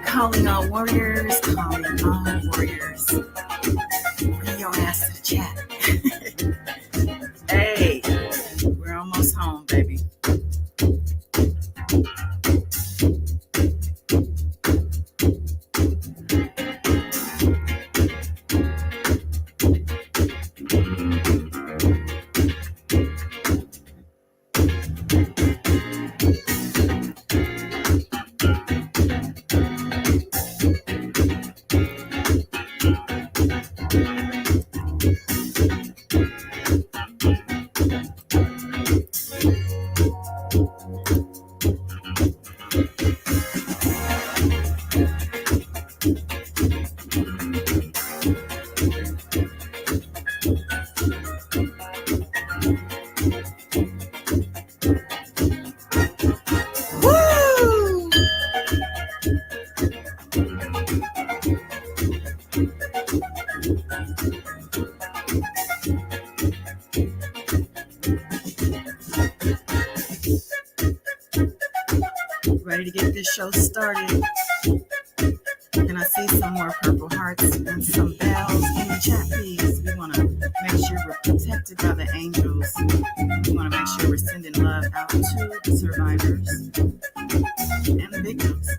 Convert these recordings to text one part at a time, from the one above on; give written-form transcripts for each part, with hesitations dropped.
Calling all warriors, calling all warriors. Bring your ass to the chat. Hey, we're almost home, baby. Ready to get this show started. Can I see some more purple hearts and some bells in the chat, please? We want to make sure we're protected by the angels. We want to make sure we're sending love out to the survivors and the victims.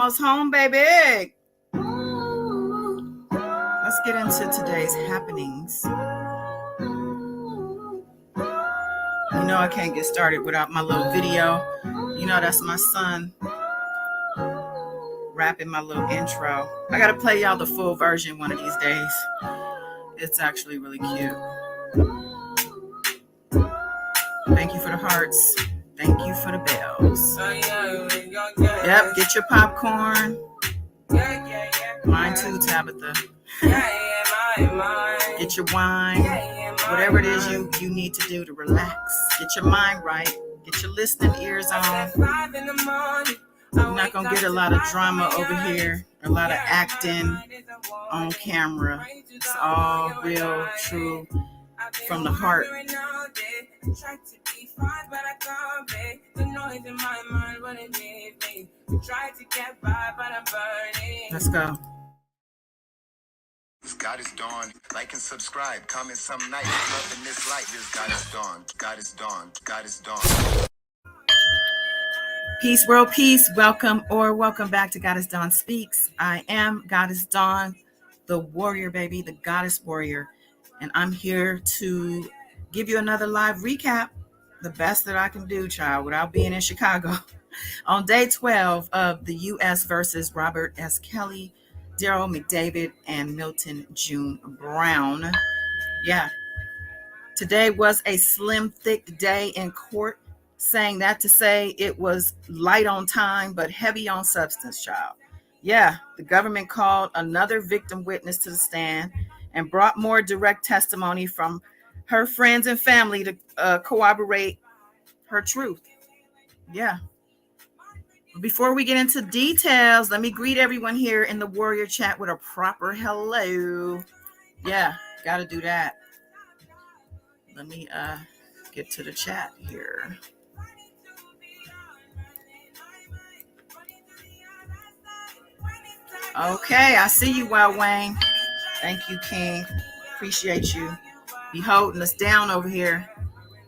bells home, baby. Let's get into today's happenings. You know I can't get started without my little video. You know that's my son rapping my little intro. I gotta play y'all the full version one of these days. It's actually really cute. Thank you for the hearts. Thank you for the bells. Yep, get your popcorn. Mine too, Tabitha. Get your wine. Whatever it is you need to do to relax. Get your mind right. Get your listening ears on. You're not going to get a lot of drama over here. A lot of acting on camera. It's all real, true, from the heart. Let's go. God is dawn. Like and subscribe. Comment some night. Loving this light. This God is dawn. God is dawn. God is dawn. Peace, world, peace. Welcome back to Goddess Dawn Speaks. I am Goddess Dawn, the warrior, baby, the goddess warrior. And I'm here to give you another live recap, the best that I can do, child, without being in Chicago. On day 12 of the U.S. versus Robert S. Kelly, Daryl McDavid, and Milton June Brown. Yeah. Today was a slim, thick day in court. Saying that to say it was light on time, but heavy on substance, child. Yeah, the government called another victim witness to the stand and brought more direct testimony from her friends and family to corroborate her truth. Yeah. Before we get into details, let me greet everyone here in the Warrior Chat with a proper hello. Yeah, got to do that. Let me get to the chat here. Okay, I see you, Wild Wayne. Thank you, King. Appreciate you. Be holding us down over here.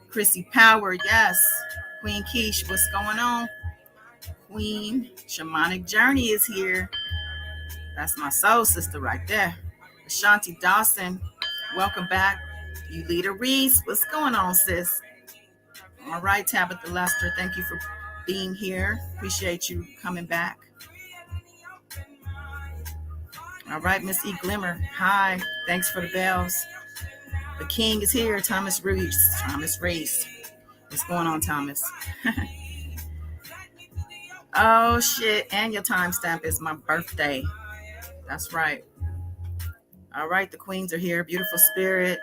Chrissy Power, yes. Queen Keish, what's going on? Queen Shamanic Journey is here. That's my soul sister right there. Ashanti Dawson, welcome back. Ulita Reese, what's going on, sis? All right, Tabitha Lester, thank you for being here. Appreciate you coming back. All right, Miss E. Glimmer. Hi. Thanks for the bells. The king is here. Thomas Reese. What's going on, Thomas? Oh, shit. And your timestamp is my birthday. That's right. All right. The queens are here. Beautiful spirit.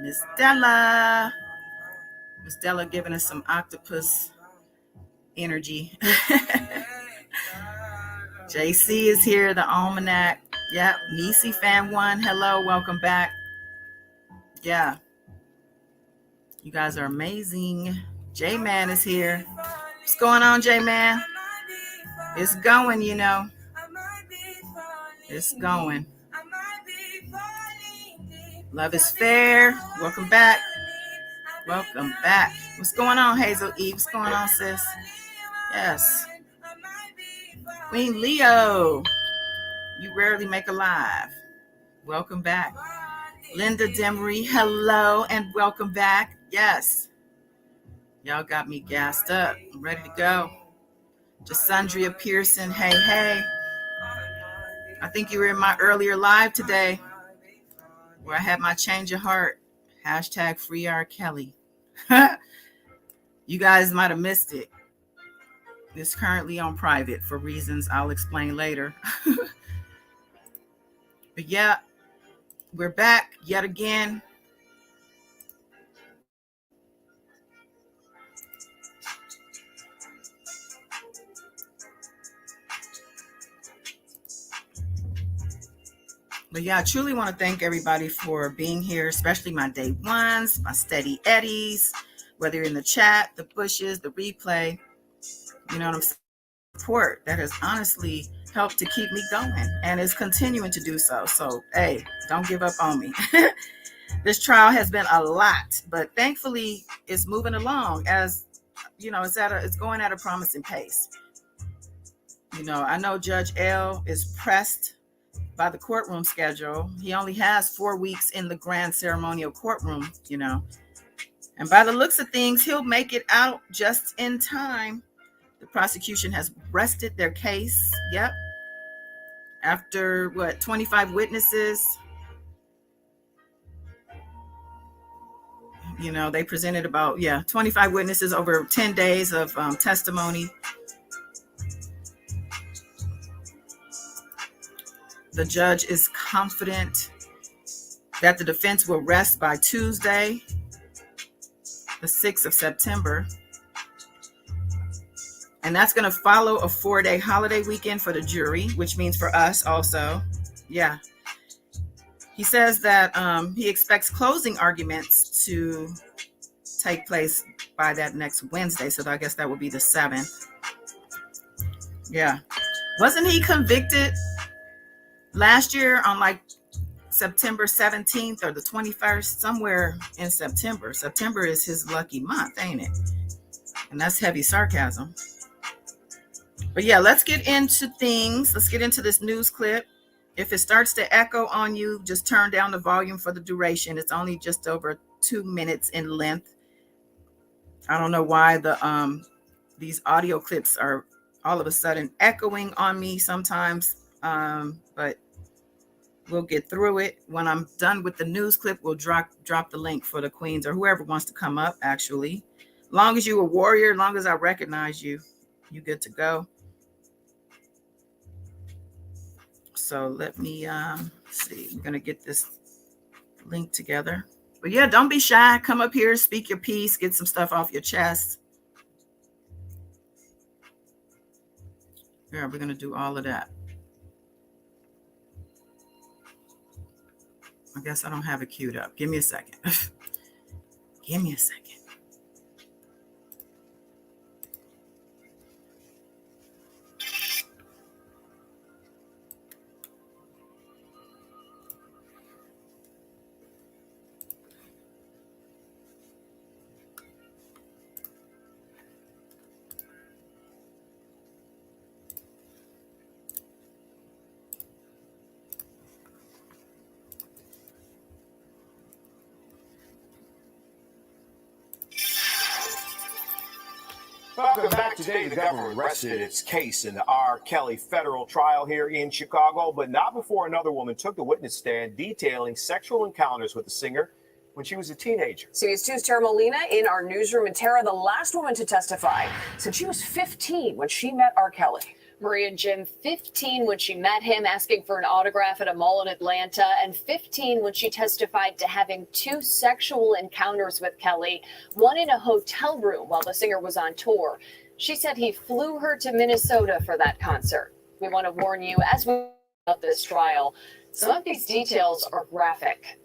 Miss Della. Miss Della giving us some octopus energy. JC is here. The almanac. Yep, Nisi Fan 1, hello, welcome back. Yeah, you guys are amazing. J-Man is here. What's going on, J-Man? It's going, you know. It's going. Love is fair. Welcome back. Welcome back. What's going on, Hazel E? What's going on, sis? Yes. Queen Leo. You rarely make a live. Welcome back. Linda Demery, hello and welcome back. Yes. Y'all got me gassed up. I'm ready to go. Jasandria Pearson, hey, hey. I think you were in my earlier live today where I had my change of heart. Hashtag free R. Kelly. You guys might have missed it. It's currently on private for reasons I'll explain later. But yeah, we're back yet again. But yeah, I truly want to thank everybody for being here, especially my day ones, my steady eddies, whether you're in the chat, the bushes, the replay, you know what I'm saying? Support that has honestly helped to keep me going and is continuing to do so. So, hey, don't give up on me. This trial has been a lot, but thankfully it's moving along as, you know, it's going at a promising pace. I know Judge L is pressed by the courtroom schedule. He only has 4 weeks in the grand ceremonial courtroom, and by the looks of things, he'll make it out just in time. The prosecution has rested their case. Yep. After 25 witnesses, they presented about 25 witnesses over 10 days of testimony. The judge is confident that the defense will rest by Tuesday, the 6th of September. And that's going to follow a 4-day holiday weekend for the jury, which means for us also. Yeah. He says that he expects closing arguments to take place by that next Wednesday. So I guess that would be the 7th. Yeah. Wasn't he convicted last year on like September 17th or the 21st? Somewhere in September. September is his lucky month, ain't it? And that's heavy sarcasm. But yeah, let's get into things. Let's get into this news clip. If it starts to echo on you, just turn down the volume for the duration. It's only just over 2 minutes in length. I don't know why these audio clips are all of a sudden echoing on me sometimes, but we'll get through it. When I'm done with the news clip, we'll drop the link for the queens or whoever wants to come up, actually. Long as you're a warrior, long as I recognize you, you good to go. So let me see. We're going to get this link together. But yeah, don't be shy. Come up here, speak your piece, get some stuff off your chest. Yeah, we're going to do all of that. I guess I don't have it queued up. Give me a second. Give me a second. Welcome back. Today, the government rested its case in the R. Kelly federal trial here in Chicago, but not before another woman took the witness stand detailing sexual encounters with the singer when she was a teenager. CBS 2's Tara Molina in our newsroom. And Tara, the last woman to testify, said she was 15 when she met R. Kelly. Maria and Jim, 15 when she met him asking for an autograph at a mall in Atlanta, and 15 when she testified to having 2 sexual encounters with Kelly, one in a hotel room while the singer was on tour. She said he flew her to Minnesota for that concert. We want to warn you as we about this trial, some of these details are graphic.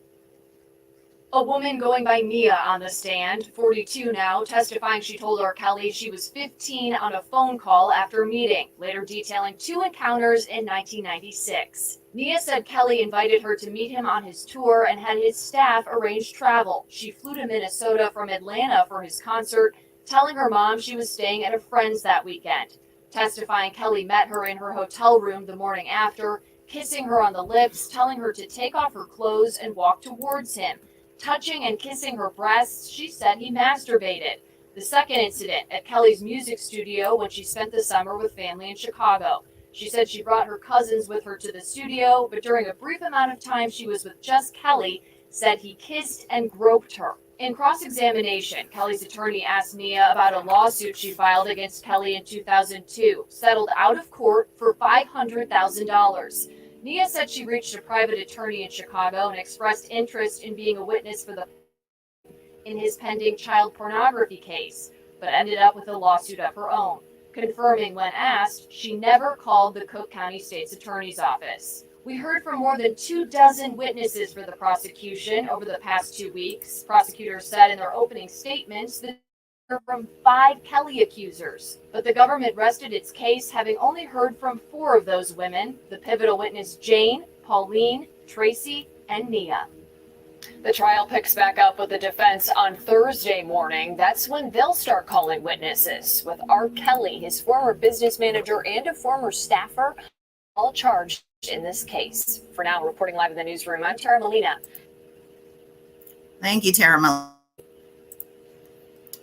A woman going by Mia on the stand, 42 now, testifying she told R. Kelly she was 15 on a phone call after a meeting, later detailing 2 encounters in 1996. Mia said Kelly invited her to meet him on his tour and had his staff arrange travel. She flew to Minnesota from Atlanta for his concert, telling her mom she was staying at a friend's that weekend. Testifying Kelly met her in her hotel room the morning after, kissing her on the lips, telling her to take off her clothes and walk towards him. Touching and kissing her breasts, she said he masturbated. The second incident at Kelly's music studio when she spent the summer with family in Chicago. She said she brought her cousins with her to the studio, but during a brief amount of time she was with just Kelly, said he kissed and groped her. In cross-examination, Kelly's attorney asked Nia about a lawsuit she filed against Kelly in 2002, settled out of court for $500,000. Nia said she reached a private attorney in Chicago and expressed interest in being a witness in his pending child pornography case, but ended up with a lawsuit of her own, confirming when asked she never called the Cook County State's Attorney's Office. We heard from more than 24 witnesses for the prosecution over the past 2 weeks. Prosecutors said in their opening statements that from 5 Kelly accusers, but the government rested its case having only heard from 4 of those women, the pivotal witness Jane, Pauline, Tracy, and Nia. The trial picks back up with the defense on Thursday morning. That's when they'll start calling witnesses, with R. Kelly, his former business manager, and a former staffer all charged in this case. For now, reporting live in the newsroom, I'm Tara Molina. Thank you, Tara.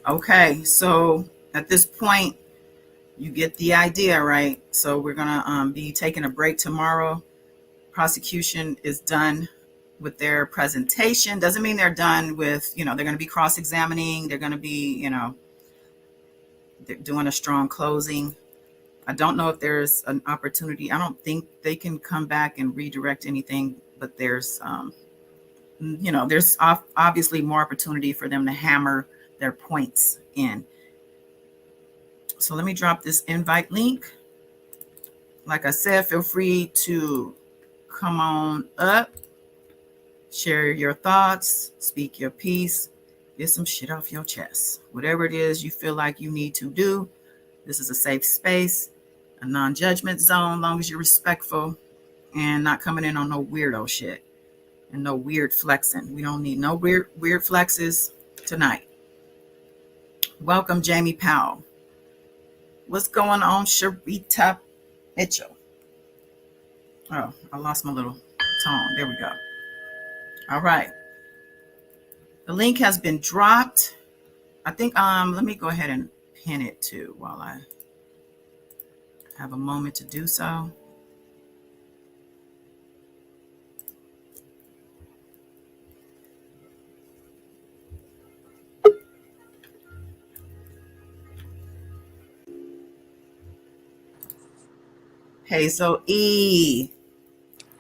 Okay, so at this point, you get the idea, right? So we're gonna be taking a break tomorrow. Prosecution is done with their presentation. Doesn't mean they're done with, they're going to be cross-examining. They're going to be, they're doing a strong closing. I don't know if there's an opportunity. I don't think they can come back and redirect anything, but there's, there's obviously more opportunity for them to hammer their points in. So let me drop this invite link. Like I said, feel free to come on up, share your thoughts, speak your piece, get some shit off your chest. Whatever it is you feel like you need to do, this is a safe space, a non-judgment zone, long as you're respectful and not coming in on no weirdo shit and no weird flexing. We don't need no weird flexes tonight. Welcome, Jamie Powell. What's going on, Sharita Mitchell? Oh, I lost my little tone. There we go. All right. The link has been dropped. I think, let me go ahead and pin it too while I have a moment to do so. Hazel E.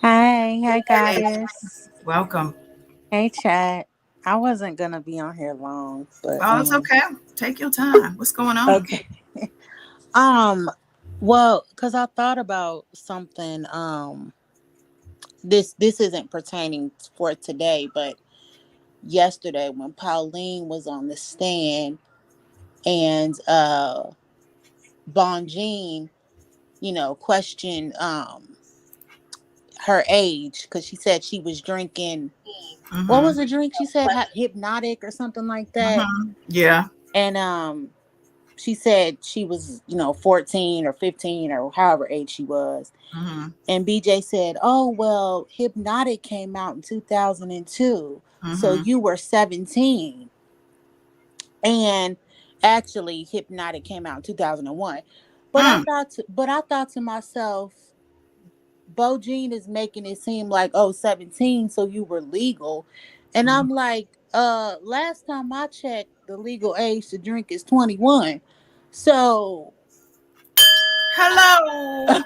Hi, goddess. Welcome. Hey, chat. I wasn't gonna be on here long, but Oh, it's okay. Take your time. What's going on? okay. Well, because I thought about something. This isn't pertaining for today, but yesterday when Pauline was on the stand and Bonjean, questioned her age because she said she was drinking. Mm-hmm. What was the drink? She said hypnotic or something like that. Mm-hmm. Yeah. And she said she was, 14 or 15 or however age she was. Mm-hmm. And BJ said, "Oh, well, hypnotic came out in 2002. Mm-hmm. So you were 17. And actually hypnotic came out in 2001. But I thought to myself, Bonjean is making it seem like 17, so you were legal. And I'm like, last time I checked, the legal age to drink is 21. So hello.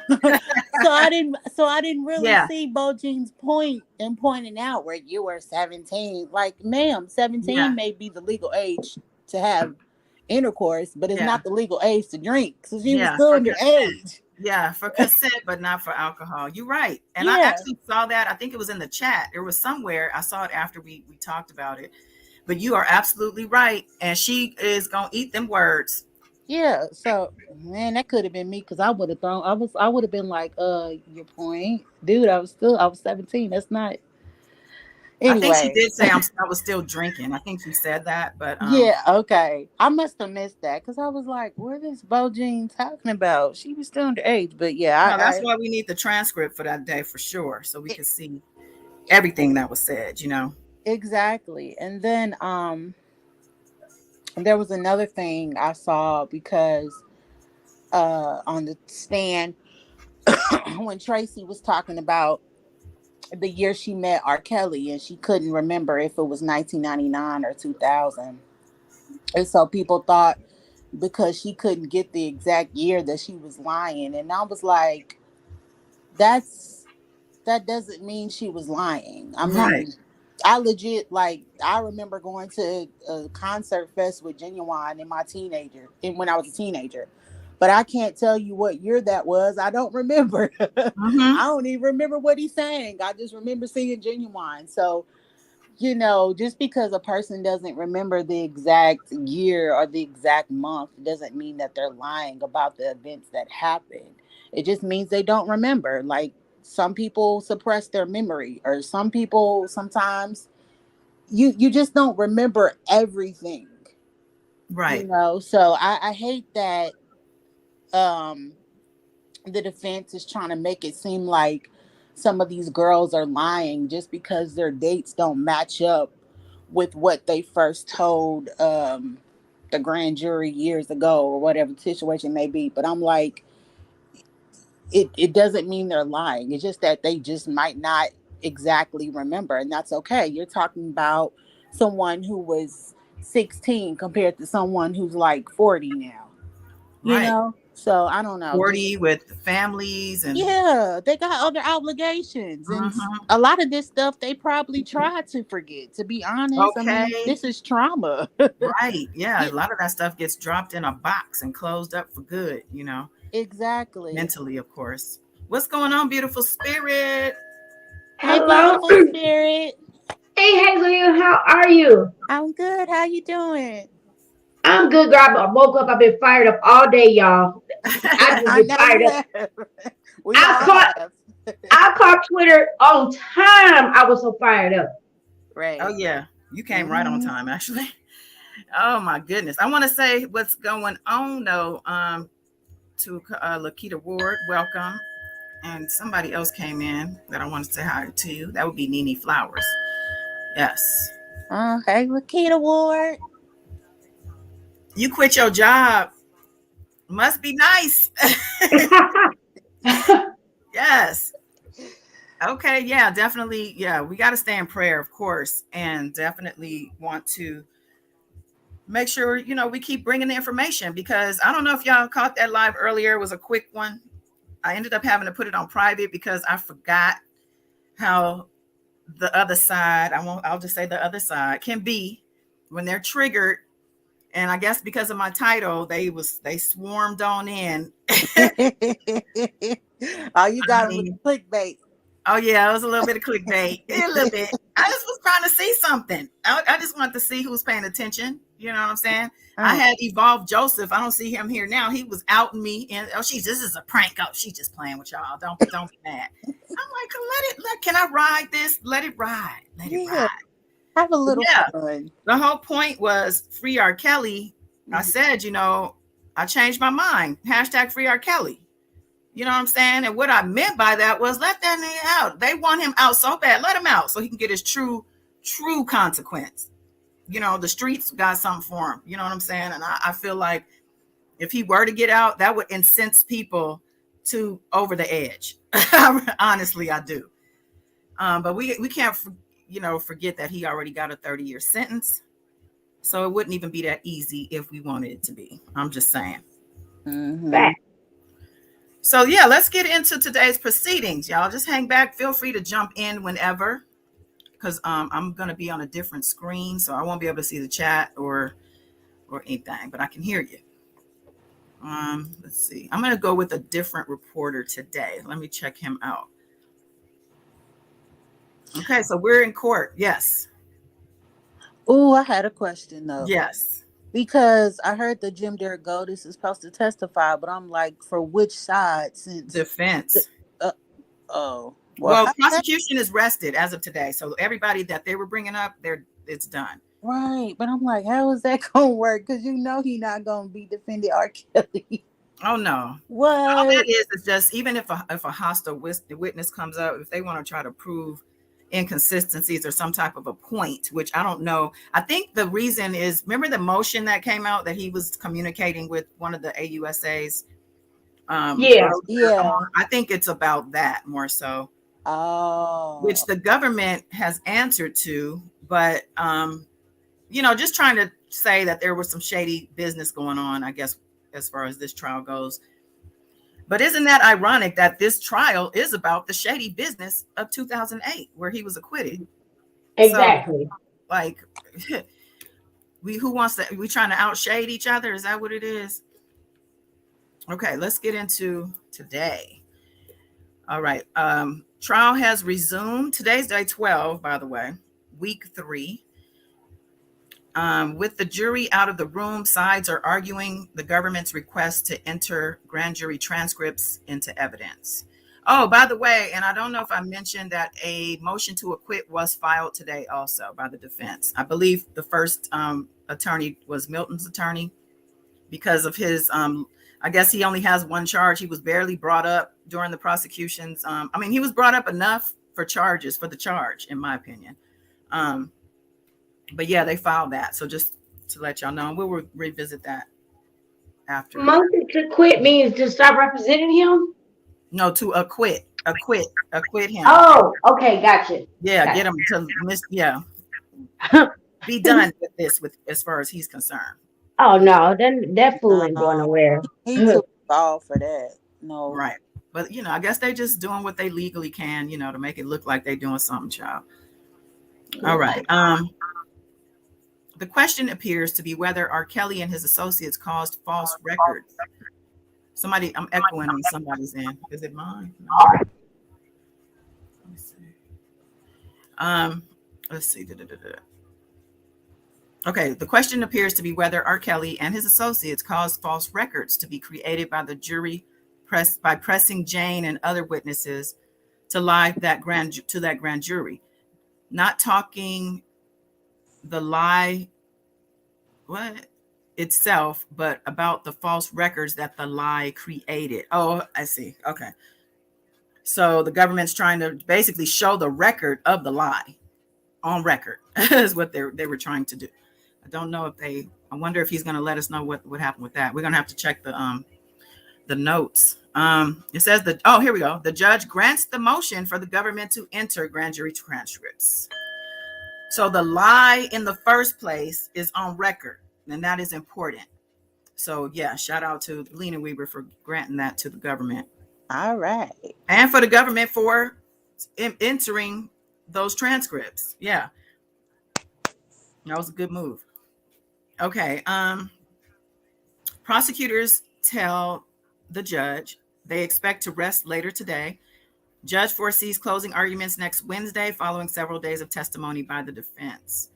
so I didn't really see Bonjean's point in pointing out where you were 17. Like, ma'am, 17 may be the legal age to have intercourse, but it's not the legal age to drink. So she was still underage. Yeah, for consent, but not for alcohol. You're right. And I actually saw that. I think it was in the chat. It was somewhere. I saw it after we talked about it. But you are absolutely right. And she is going to eat them words. Yeah. So, man, that could have been me because I would have been like, your point. Dude, I was 17. That's not. Anyway. I think she did say I was still drinking. I think she said that, but yeah, okay. I must have missed that because I was like, "What is Bonjean talking about?" She was still underage, but yeah, that's why we need the transcript for that day for sure, so we can see everything that was said. Exactly. And then there was another thing I saw because on the stand when Tracy was talking about the year she met R. Kelly, and she couldn't remember if it was 1999 or 2000. And so people thought because she couldn't get the exact year that she was lying. And I was like, that doesn't mean she was lying. I mean, I legit, I remember going to a concert fest with Genuine when I was a teenager. But I can't tell you what year that was. I don't remember. Mm-hmm. I don't even remember what he sang. I just remember seeing Genuine. So, just because a person doesn't remember the exact year or the exact month doesn't mean that they're lying about the events that happened. It just means they don't remember. Like, some people suppress their memory, or some people sometimes you just don't remember everything, Right. So I hate that um the defense is trying to make it seem like some of these girls are lying just because their dates don't match up with what they first told the grand jury years ago, or whatever the situation may be. But I'm like, it doesn't mean they're lying. It's just that they just might not exactly remember, and that's okay. You're talking about someone who was 16 compared to someone who's like 40 now, Right. So I don't know. Just 40 with families and yeah, they got other obligations, and mhm. a lot of this stuff they probably tried to forget. To be honest, I mean, Okay. this is trauma. Right. Yeah. Yeah, A lot of that stuff gets dropped in a box and closed up for good, exactly. mentally, of course. What's going on, beautiful spirit? Hey, Hello. beautiful spirit. Hey, Hazel, how are you? I'm good. How you doing? I'm good, girl. I woke up. I've been fired up all day, y'all. I just I been know fired you up. have. We I all caught have. I caught Twitter on time. I was so fired up. Oh, Right. yeah. You came right on Mhm. time, actually. Oh, my goodness. I want to say what's going on, though, to Lakita Ward. Welcome. And somebody else came in that I want to say hi to you. That would be Nene Flowers. Yes. Hey, Lakita Ward. You quit your job. Must be nice. Yes. Okay. Yeah, definitely. Yeah, we got to stay in prayer, of course, and definitely want to make sure, we keep bringing the information because I don't know if y'all caught that live earlier. It was a quick one. I ended up having to put it on private because I forgot how the other side, I'll just say the other side can be when they're triggered. And I guess because of my title, they swarmed on in. Oh, you I got them with mean, the clickbait. oh yeah, it was a little bit of clickbait, a little bit. I just was trying to see something. I just wanted to see who was paying attention. You know what I'm saying? I Uh, had Evolved Joseph. I don't see him here now. He was outing me, and this is a prank. Oh, she's just playing with y'all. Don't be mad. I'm like, can I ride this? Let it ride. Let it yeah, ride. have a little Yeah. fun. The whole point was free R. Kelly. I Mhm. said, I changed my mind. Hashtag free R. Kelly. You know what I'm saying? And what I meant by that was let that nigga out. They want him out so bad. Let him out so he can get his true consequence. The streets got something for him. You know what I'm saying? And I feel like if he were to get out, that would incense people to over the edge. Honestly, I do. But we can't, forget that he already got a 30-year sentence. So it wouldn't even be that easy if we wanted it to be. I'm just saying. Mhm. Fact. So yeah, let's get into today's proceedings, y'all. Just hang back. Feel free to jump in whenever, because I'm gonna be on a different screen, so I won't be able to see the chat or anything, but I can hear you. Let's see. I'm gonna go with a different reporter today. Let me check him out. Okay, so we're in court. Yes, Oh, I had a question though. yes. Because I heard that Jim Derrick Goldis is supposed to testify, but I'm like, for which side? Since, the, Defense. uh, oh, well, Well, prosecution is rested as of today, so everybody that they were bringing up, it's done. right. But I'm like, how is that gonna work? Because he not gonna be defending R. Kelly. Oh no. All that What? is just even if a hostile witness comes up, if they want to try to prove inconsistencies or some type of a point, which I don't know. I think the reason is, remember the motion that came out that he was communicating with one of the AUSAs Yeah. earlier Yeah. on. I think it's about that more so, which Oh. the government has answered to, but just trying to say that there was some shady business going on, I guess, as far as this trial goes. But isn't that ironic that this trial is about the shady business of 2008, where he was acquitted? So, Exactly. like, we trying to outshade each other? Is that what it is? Okay, let's get into today. All right. Trial has resumed. Today's day 12, by the way, week 3. With the jury out of the room, sides are arguing the government's request to enter grand jury transcripts into evidence. Oh, by the way, and I don't know if I mentioned that a motion to acquit was filed today also by the defense. I believe the first attorney was Milton's attorney because of his, I guess he only has one charge. He was barely brought up during the prosecution's. I mean, he was brought up enough for the charge, in my opinion. But yeah, they filed that. So just to let y'all know, we'll revisit that after. Motion to quit means to stop representing him. No, to acquit him. Oh, okay, gotcha. Yeah, Gotcha. get him to be done with this with as far as he's concerned. Oh no, then that fool ain't going No, nowhere. he too involved for that. No. Right. But I guess they just doing what they legally can, to make it look like they're doing something, child. All right. The question appears to be whether R. Kelly and his associates caused false records. I'm echoing on somebody's end. Is it mine? No. Let me see. Let's see. Okay, the question appears to be whether R. Kelly and his associates caused false records to be created by the jury by pressing Jane and other witnesses to lie to that grand jury. Not talking the lie itself, but about the false records that the lie created. Oh, I see. Okay. So the government's trying to basically show the record of the lie on record is what they were trying to do. I don't know I wonder if he's going to let us know what happened with that. We're going to have to check the notes. It says here we go. The judge grants the motion for the government to enter grand jury transcripts. So the lie in the first place is on record, and that is important. So yeah, shout out to Lena Weaver for granting that to the government. All right. And for the government for entering those transcripts. Yeah. That was a good move. Okay. Prosecutors tell the judge they expect to rest later today. Judge foresees closing arguments next Wednesday following several days of testimony by the defense.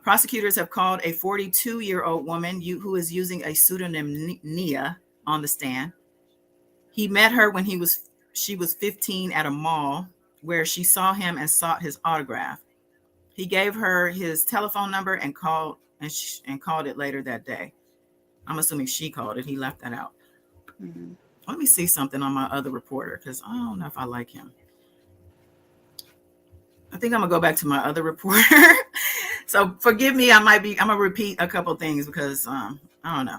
Prosecutors have called a 42-year-old woman who is using a pseudonym Nia on the stand. He met her when she was 15 at a mall where she saw him and sought his autograph. He gave her his telephone number and called it later that day. I'm assuming she called it. He left that out. Mm-hmm. Let me see something on my other reporter because I don't know if I like him. I think I'm gonna go back to my other reporter. So forgive me. I'm gonna repeat a couple things because I don't know.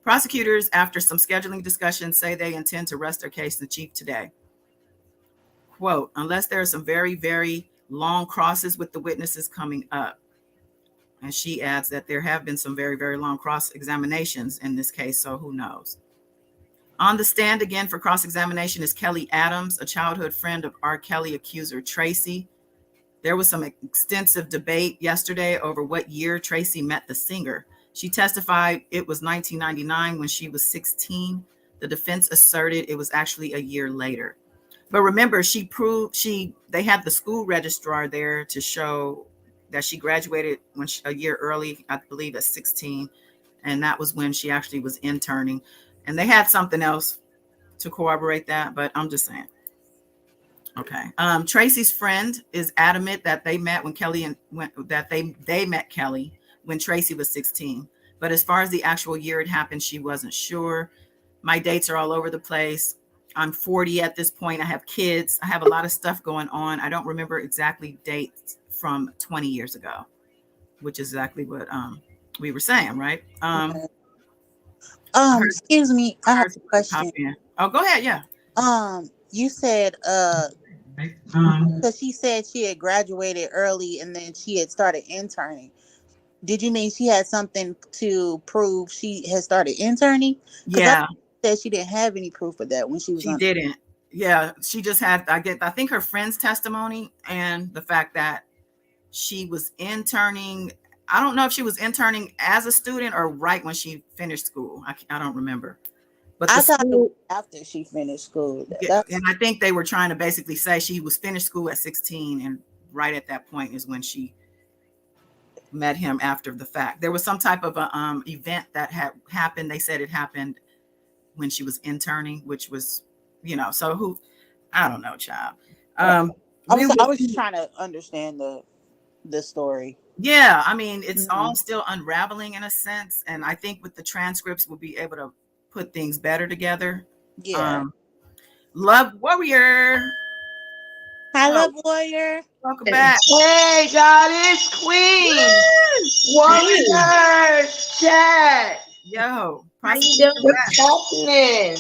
Prosecutors, after some scheduling discussions, say they intend to rest their case in chief today. Quote, unless there are some very, very long crosses with the witnesses coming up. And she adds that there have been some very, very long cross-examinations in this case, so who knows? On the stand again for cross-examination is Kelly Adams, a childhood friend of R. Kelly accuser Tracy. There was some extensive debate yesterday over what year Tracy met the singer. She testified it was 1999 when she was 16. The defense asserted it was actually a year later. But remember, they had the school registrar there to show that she graduated a year early, I believe at 16. And that was when she actually was interning. And they had something else to corroborate that, but I'm just saying. Okay. Tracy's friend is adamant that they met they met Kelly when Tracy was 16. But as far as the actual year it happened, she wasn't sure. My dates are all over the place. I'm 40 at this point. I have kids. I have a lot of stuff going on. I don't remember exactly dates from 20 years ago, which is exactly what we were saying, right? Excuse me. I have a question. Oh, go ahead. Yeah. You said because she said she had graduated early and then she had started interning. Did you mean she had something to prove she had started interning? Yeah. Said she didn't have any proof of that when she was. She didn't. Yeah, she just had. I think her friend's testimony and the fact that she was interning. I don't know if she was interning as a student or right when she finished school. I don't remember. But I thought it was after she finished school. And I think they were trying to basically say she was finished school at 16, and right at that point is when she met him after the fact. There was some type of a event that had happened. They said it happened when she was interning, which was, So who, I don't know, child. I We will was just see. trying to understand the story. Yeah, I mean, it's Mm-hmm. all still unraveling in a sense, and I think with the transcripts, we'll be able to put things better together. Yeah. Um, Love Warrior, Hi, oh, Love Warrior. welcome back. Hey, goddess queen, Hey, warrior, chat. Yo, how you prosecution doing? What's back. happening?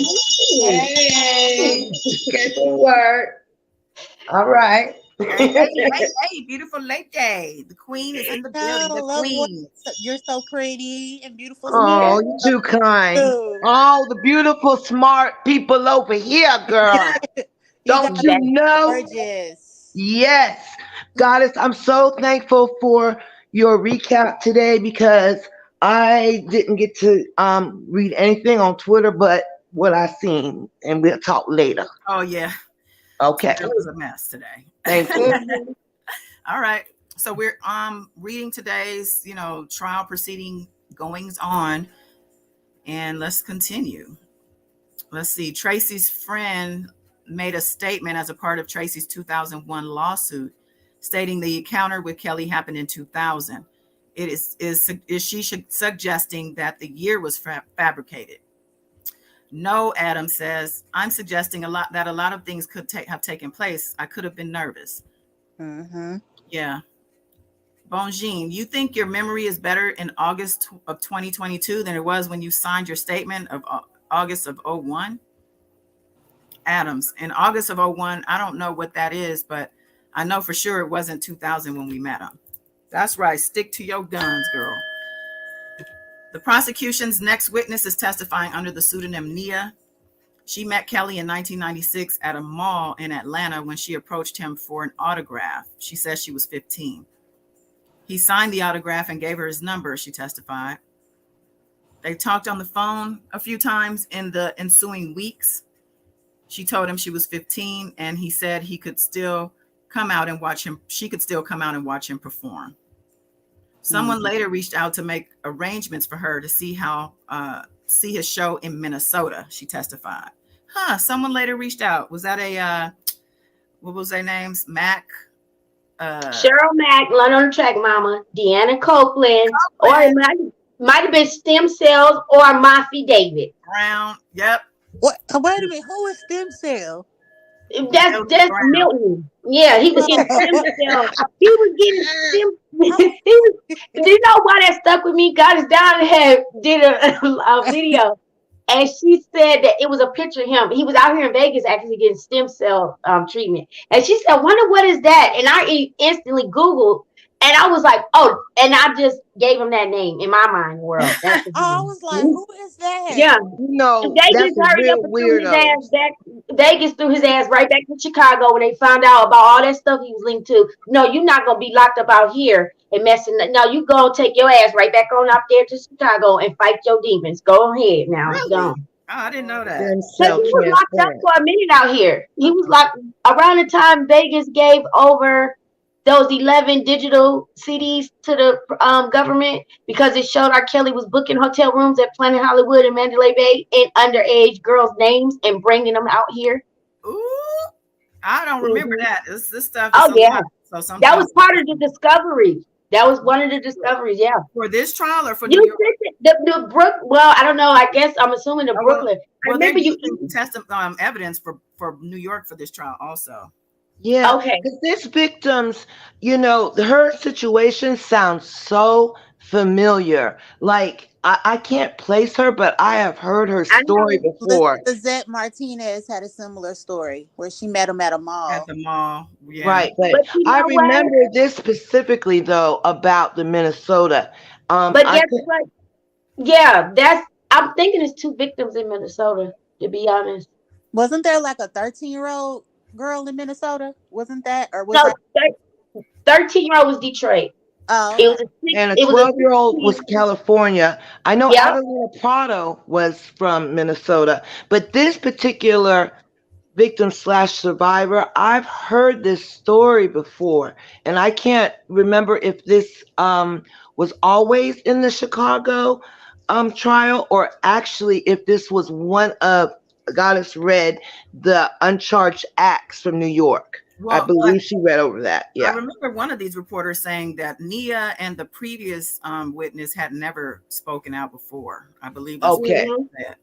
Hey. Hey, get the word. All right. Hey, hey, hey, hey, beautiful lady. The queen is in the building. No, The Love Warrior. queen. You're so pretty and beautiful. Yeah. Oh, you too kind. Too. Oh, the beautiful, smart people over here, girl. You Don't guys you That, are know? gorgeous. Yes. Goddess, I'm so thankful for your recap today because I didn't get to read anything on Twitter but what I seen, and we'll talk later. Oh yeah, Okay. Twitter was a mess today. Thank you. mhm. All right. So we're reading today's, trial proceeding goings on, and let's continue. Let's see. Tracy's friend made a statement as a part of Tracy's 2001 lawsuit, stating the encounter with Kelly happened in 2000. It is she suggesting that the year was fabricated? No, Adam says. I'm suggesting a lot of things could have taken place. I could have been nervous. Mm-hmm. Yeah. Bonjean, you think your memory is better in August of 2022 than it was when you signed your statement of August of '01? Adams, in August of '01, I don't know what that is, but I know for sure it wasn't 2000 when we met him. That's right. Stick to your guns, girl. The prosecution's next witness is testifying under the pseudonym Nia. She met Kelly in 1996 at a mall in Atlanta when she approached him for an autograph. She says she was 15. He signed the autograph and gave her his number, she testified. They talked on the phone a few times in the ensuing weeks. She told him she was 15, and he said he could still come out and watch him. She could still come out and watch him perform. Someone later reached out to make arrangements for her to see his show in Minnesota. She testified. Someone later reached out. Was that what was their names? Mac. Cheryl Mack, London on the Track Mama, Deanna Copeland, or it might have been Stem Cells or Mafi David. Brown. Yep. What? Wait a minute. Who is Stem Cell? That's Brown. Milton. Yeah, he was getting stem cells. He was getting stem. Do you know why that stuck with me? God is down did a video, and she said that it was a picture of him. He was out here in Vegas actually getting stem cell treatment, and she said, "Wonder what is that?" And I instantly Googled, and I was like, "Oh!" And I just gave him that name in my mind world. That's his I name. was like, who is that? Yeah. No, Vegas that's a hurried up real and threw his weirdo. ass back. Vegas threw his ass right back to Chicago when they found out about all that stuff he was linked to. No, you're not gonna be locked up out here and messing. No, you go take your ass right back on up there to Chicago and fight your demons. Go ahead now. Really? Go. Oh, I didn't know that. Stem Because cell he was locked up transplant. for a minute out here. He was locked around the time Vegas gave over those 11 digital CDs to the government because it showed R. Kelly was booking hotel rooms at Planet Hollywood and Mandalay Bay and underage girls' names and bringing them out here. Ooh, I don't remember Mhm. that. This stuff is Oh, a yeah. lot. So That sometimes was part of the discovery. That was one of the discoveries, yeah. for this trial or for You New York. said the Brook. Well, I don't know. I guess I'm assuming the Oh, well, Brooklyn. I well, they're remember you. using evidence for New York for this trial also. Yeah, Okay. because this victim's, her situation sounds so familiar. Like I can't place her, but I have heard her I story know. before. Lizette Martinez had a similar story where she met him at a At mall. the mall. Yeah. Right, but But you I know what? remember this specifically though about the Minnesota. But I guess what? Yeah, I'm thinking it's two victims in Minnesota, to be honest. Wasn't there like a 13-year-old girl in Minnesota? Wasn't that, or was No, that? 13-year-old was Detroit. Oh, It okay. was a six, and a it was a 12-year-old was 16. California. I know Yep. Adelina Prado was from Minnesota, but this particular victim slash survivor, I've heard this story before, and I can't remember if this was always in the Chicago trial or actually if this was one of Goddess read the uncharged acts from New York. I Well, believe she read over that. I Yeah. remember one of these reporters saying that Nia and the previous witness had never spoken out before. I believe that's what Okay. they Hmm. said.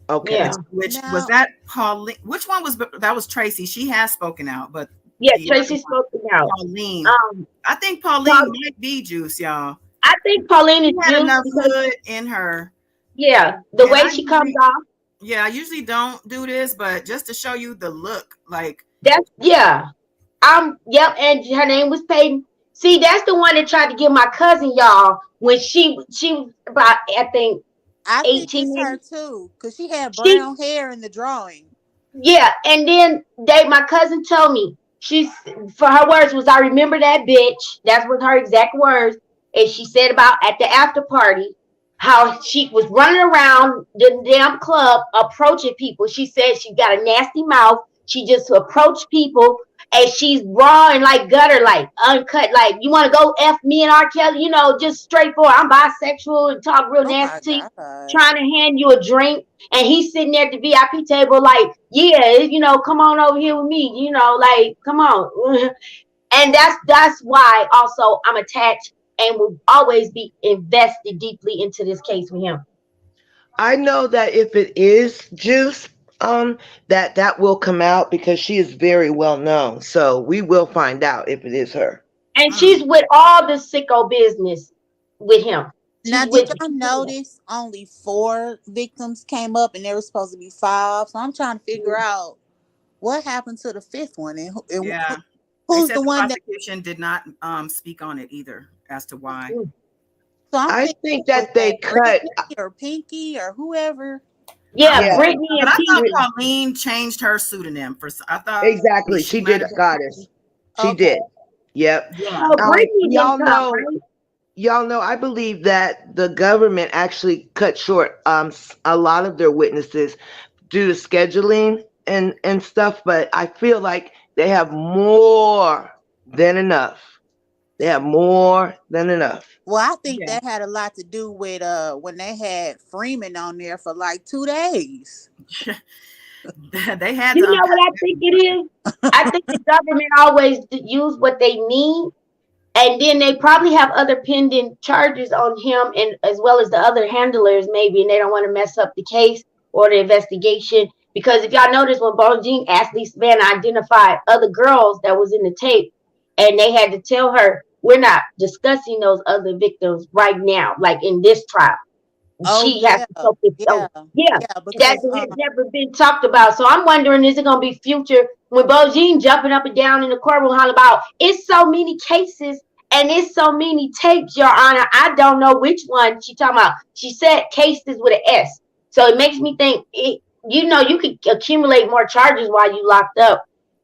Okay. Yeah. Which was Now, that Pauline? Which one was that? Was Tracy? She has spoken out, but Yeah, the other Tracy one, spoke it out. Pauline. Um, I think Pauline Paul, might be juice, y'all. I think Pauline She is had juice enough because hood in her, yeah, the and way she comes off, I usually don't do this, but just to show you the look, like that's yeah. Yep, and her name was Peyton. See, that's the one that tried to get my cousin y'all when she was about I think I think 18 it's her maybe. too, because she had She brown hair in the drawing. Yeah, and then my cousin told me she's for her words was I remember that bitch. That's what her exact words. And she said about at the after party how she was running around the damn club approaching people. She said she got a nasty mouth. She just approached people and she's raw and like gutter, like uncut. Like you want to go f me and R. Kelly, just straightforward. I'm bisexual and talk real Oh my nasty. God. Trying to hand you a drink and he's sitting there at the VIP table, like, yeah, come on over here with me, like, come on. And that's why also I'm attached and will always be invested deeply into this case with him. I know that if it is Juice, that will come out because she is very well known. So we will find out if it is her. And mm, she's with all the sicko business with him. Now, She's did with y'all notice only 4 victims came up and there was supposed to be 5? So I'm trying to figure out what happened to the 5th one and, yeah. They who's said the the one that. prosecution did not speak on it either as to why. So I'm I thinking, think was that they that cut. Brittany or Pinky or whoever? I'm Yeah, Yeah, thinking, Brittany but and I thought Pete. Pauline changed her pseudonym for. I thought exactly. she She might did, have been. Goddess. She Okay. did. Yep. Yeah, So Brittany didn't Y'all come, know. right? Y'all know. I believe that the government actually cut short a lot of their witnesses due to scheduling and stuff. But I feel like they have more than enough. They have more than enough. Well, I think yeah. that had a lot to do with when they had Freeman on there for like 2 days. They had You to know unpack what I think it everyone. is? I think the government always use what they need. And then they probably have other pending charges on him and as well as the other handlers, maybe, and they don't want to mess up the case or the investigation. Because if y'all notice when Jean asked Lisa Van to identify other girls that was in the tape, and they had to tell her, we're not discussing those other victims right now, like in this trial. Oh She has yeah, to focus on, yeah, yeah, yeah. that Because has never been talked about. So I'm wondering, is it going to be future when Jean jumping up and down in the courtroom hollering about it's so many cases and it's so many tapes, Your Honor. I don't know which one she talking about. She said cases with an S. So it makes me think you could accumulate more charges while you locked up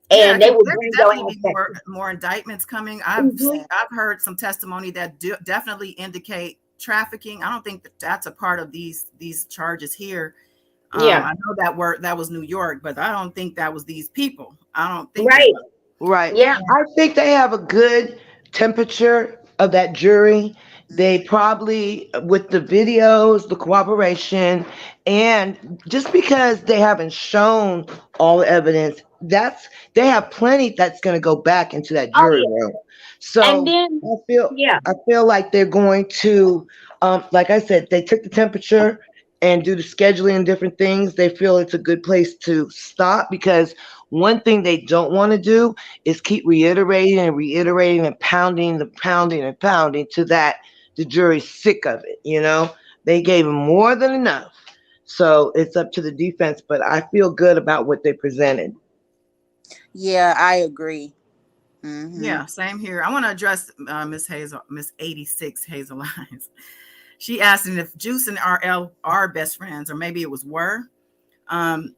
Yeah, and they because will there could bring your definitely ass be back. more indictments coming. Hmm. yeah, I've heard some testimony that definitely indicate trafficking. I don't think that's a part of these charges here. Yeah, I know that was New York, but I don't think that was these people. I don't think that right. was. Right. Yeah, I think they have a good temperature of that jury. They mhm. probably, with the videos, the cooperation, and just because they haven't shown all the evidence, they have plenty that's going to go back into that oh jury yeah. room. And So then I feel, yeah, I feel like they're going to, like I said, they took the temperature and due to scheduling and different things, they feel it's a good place to stop because one thing they don't want to do is keep reiterating and reiterating and pounding the pounding and pounding to that the jury's sick of it, you know? They gave them more than enough. So it's up to the defense, but I feel good about what they presented. Yeah, I agree. Hmm. Yeah, same here. I want to address Miss 86 Hazel Lines. She asked him if Juice and RL are best friends, or maybe it was were. Um,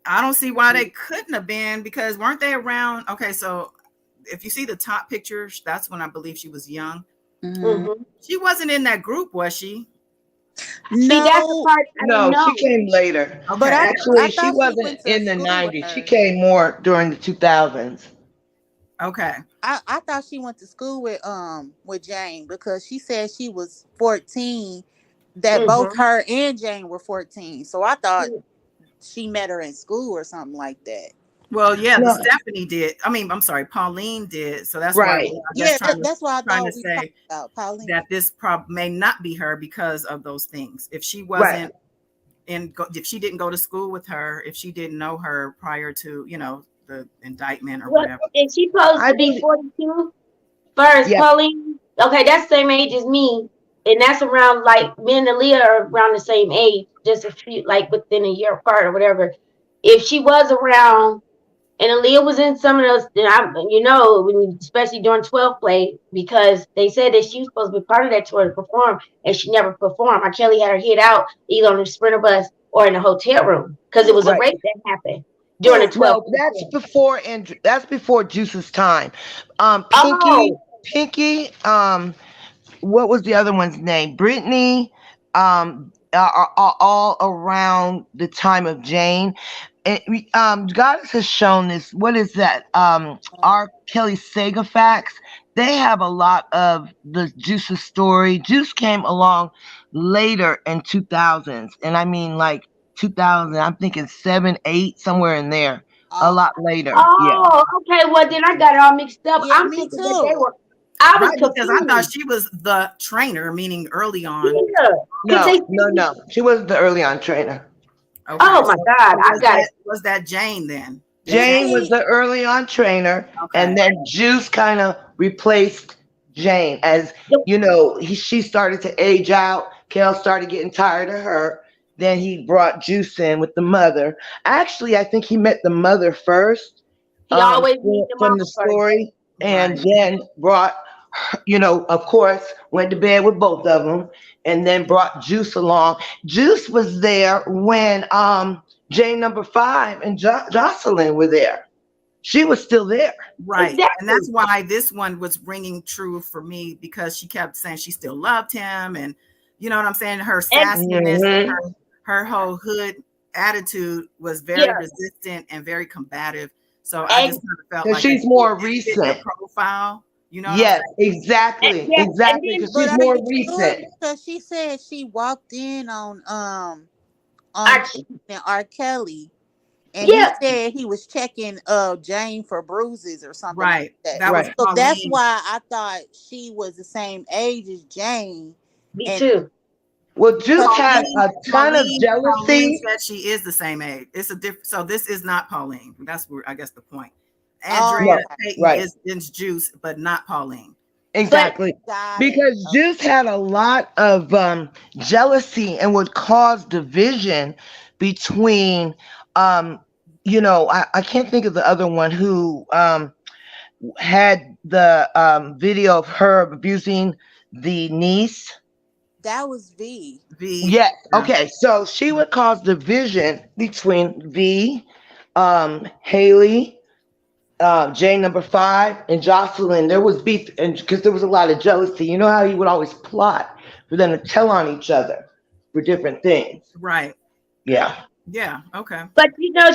I don't see why they couldn't have been because weren't they around? Okay, so if you see the top pictures, that's when I believe she was young. Hmm. hmm. She wasn't in that group, was she? See, that's the No, part I don't No, she know. came later. but Okay, I Actually, she thought she wasn't went to in the school with 90s. She her. came more during the 2000s. okay. I thought she went to school with Jane because she said she was 14, that both Hmm. her and Jane were 14. So I thought she met her in school or something like that. Well, yeah, the No, Stephanie did. I mean, I'm sorry, Pauline did. So that's why right. we're, I guess, Yeah, that's what I trying to thought we talked say about, Pauline. that this may not be her because of those things. If she Right. wasn't if she didn't go to school with her, if she didn't know her prior to, the indictment or What whatever. is she supposed I to be believe, 42? First, yeah. Pauline. Okay, that's the same age as me, and that's around like me and Aaliyah are around the same age, just a few like within a year apart or whatever. If she was around and Aaliyah was in some of those, then especially during 12 play, because they said that she was supposed to be part of that tour to perform, and she never performed. R. Kelly had her hit out either on the Sprinter bus or in the hotel room because it was a Right. rape that happened during the Who? 12 No, play that's tour. before that's before Juice's time. Pinky, Oh, Pinky, what was the other one's name? Brittany, are all around the time of Jane. And Goddess has shown this. What is that? R. Kelly Sega Facts. They have a lot of the Juice's story. Juice came along later in 2000s, and I mean like 2000. I'm thinking 7, 8, somewhere in there. A Oh, lot later. Yeah. oh, okay. Well, then I got it all mixed up. yeah, I'm me thinking that they too. were. I was Right, because I thought confused. she was the trainer, meaning early on. Yeah, because No, they. no, no. She wasn't the early on trainer. Okay. Oh So, my God, I was got it. that Jane then? Did Jane? Jane was Jane, the early on trainer, Okay. and then Juice kind of replaced Jane as she started to age out. Kel started getting tired of her. Then he brought Juice in with the mother. Actually, I think he met the mother first, He always needs the from mama the first. story, and Right. then brought, of course, went to bed with both of them, and then brought Juice along. Juice was there when Jane number 5 and Jocelyn were there. She was still there. Right. And Exactly. that's why this one was ringing true for me, because she kept saying she still loved him. And you know what I'm saying? Her And sassiness and Hmm. her whole hood attitude was very yeah, resistant and very combative. So I and just kind of felt Because like she's more it fit their recent. profile. You know what I'm Yes, saying? exactly, yeah, and exactly. then Because but she's are more you sure? recent. Because she said she walked in on I, Jane and R. Kelly, and he yeah, said he was checking Jane for bruises or something like Right. that. That was Right. So that's Pauline. why I thought she was the same age as Jane, me and too. Well, Juice because had a ton of Pauline jealousy. said she is the same age. It's a different. So this is not Pauline. That's where I guess the point. oh, Andrea No, okay, Payton right. is Juice, but not Pauline. But Exactly. got it. Because Juice had a lot of jealousy and would cause division between, I can't think of the other one who had the video of her abusing the niece. That was V. V. Yes. Yeah. Okay. So she would cause division between V, Haley, Jane number 5, and Jocelyn. There was beef, and because there was a lot of jealousy. You know how he would always plot for them to tell on each other for different things. Right. Yeah. Yeah. Okay.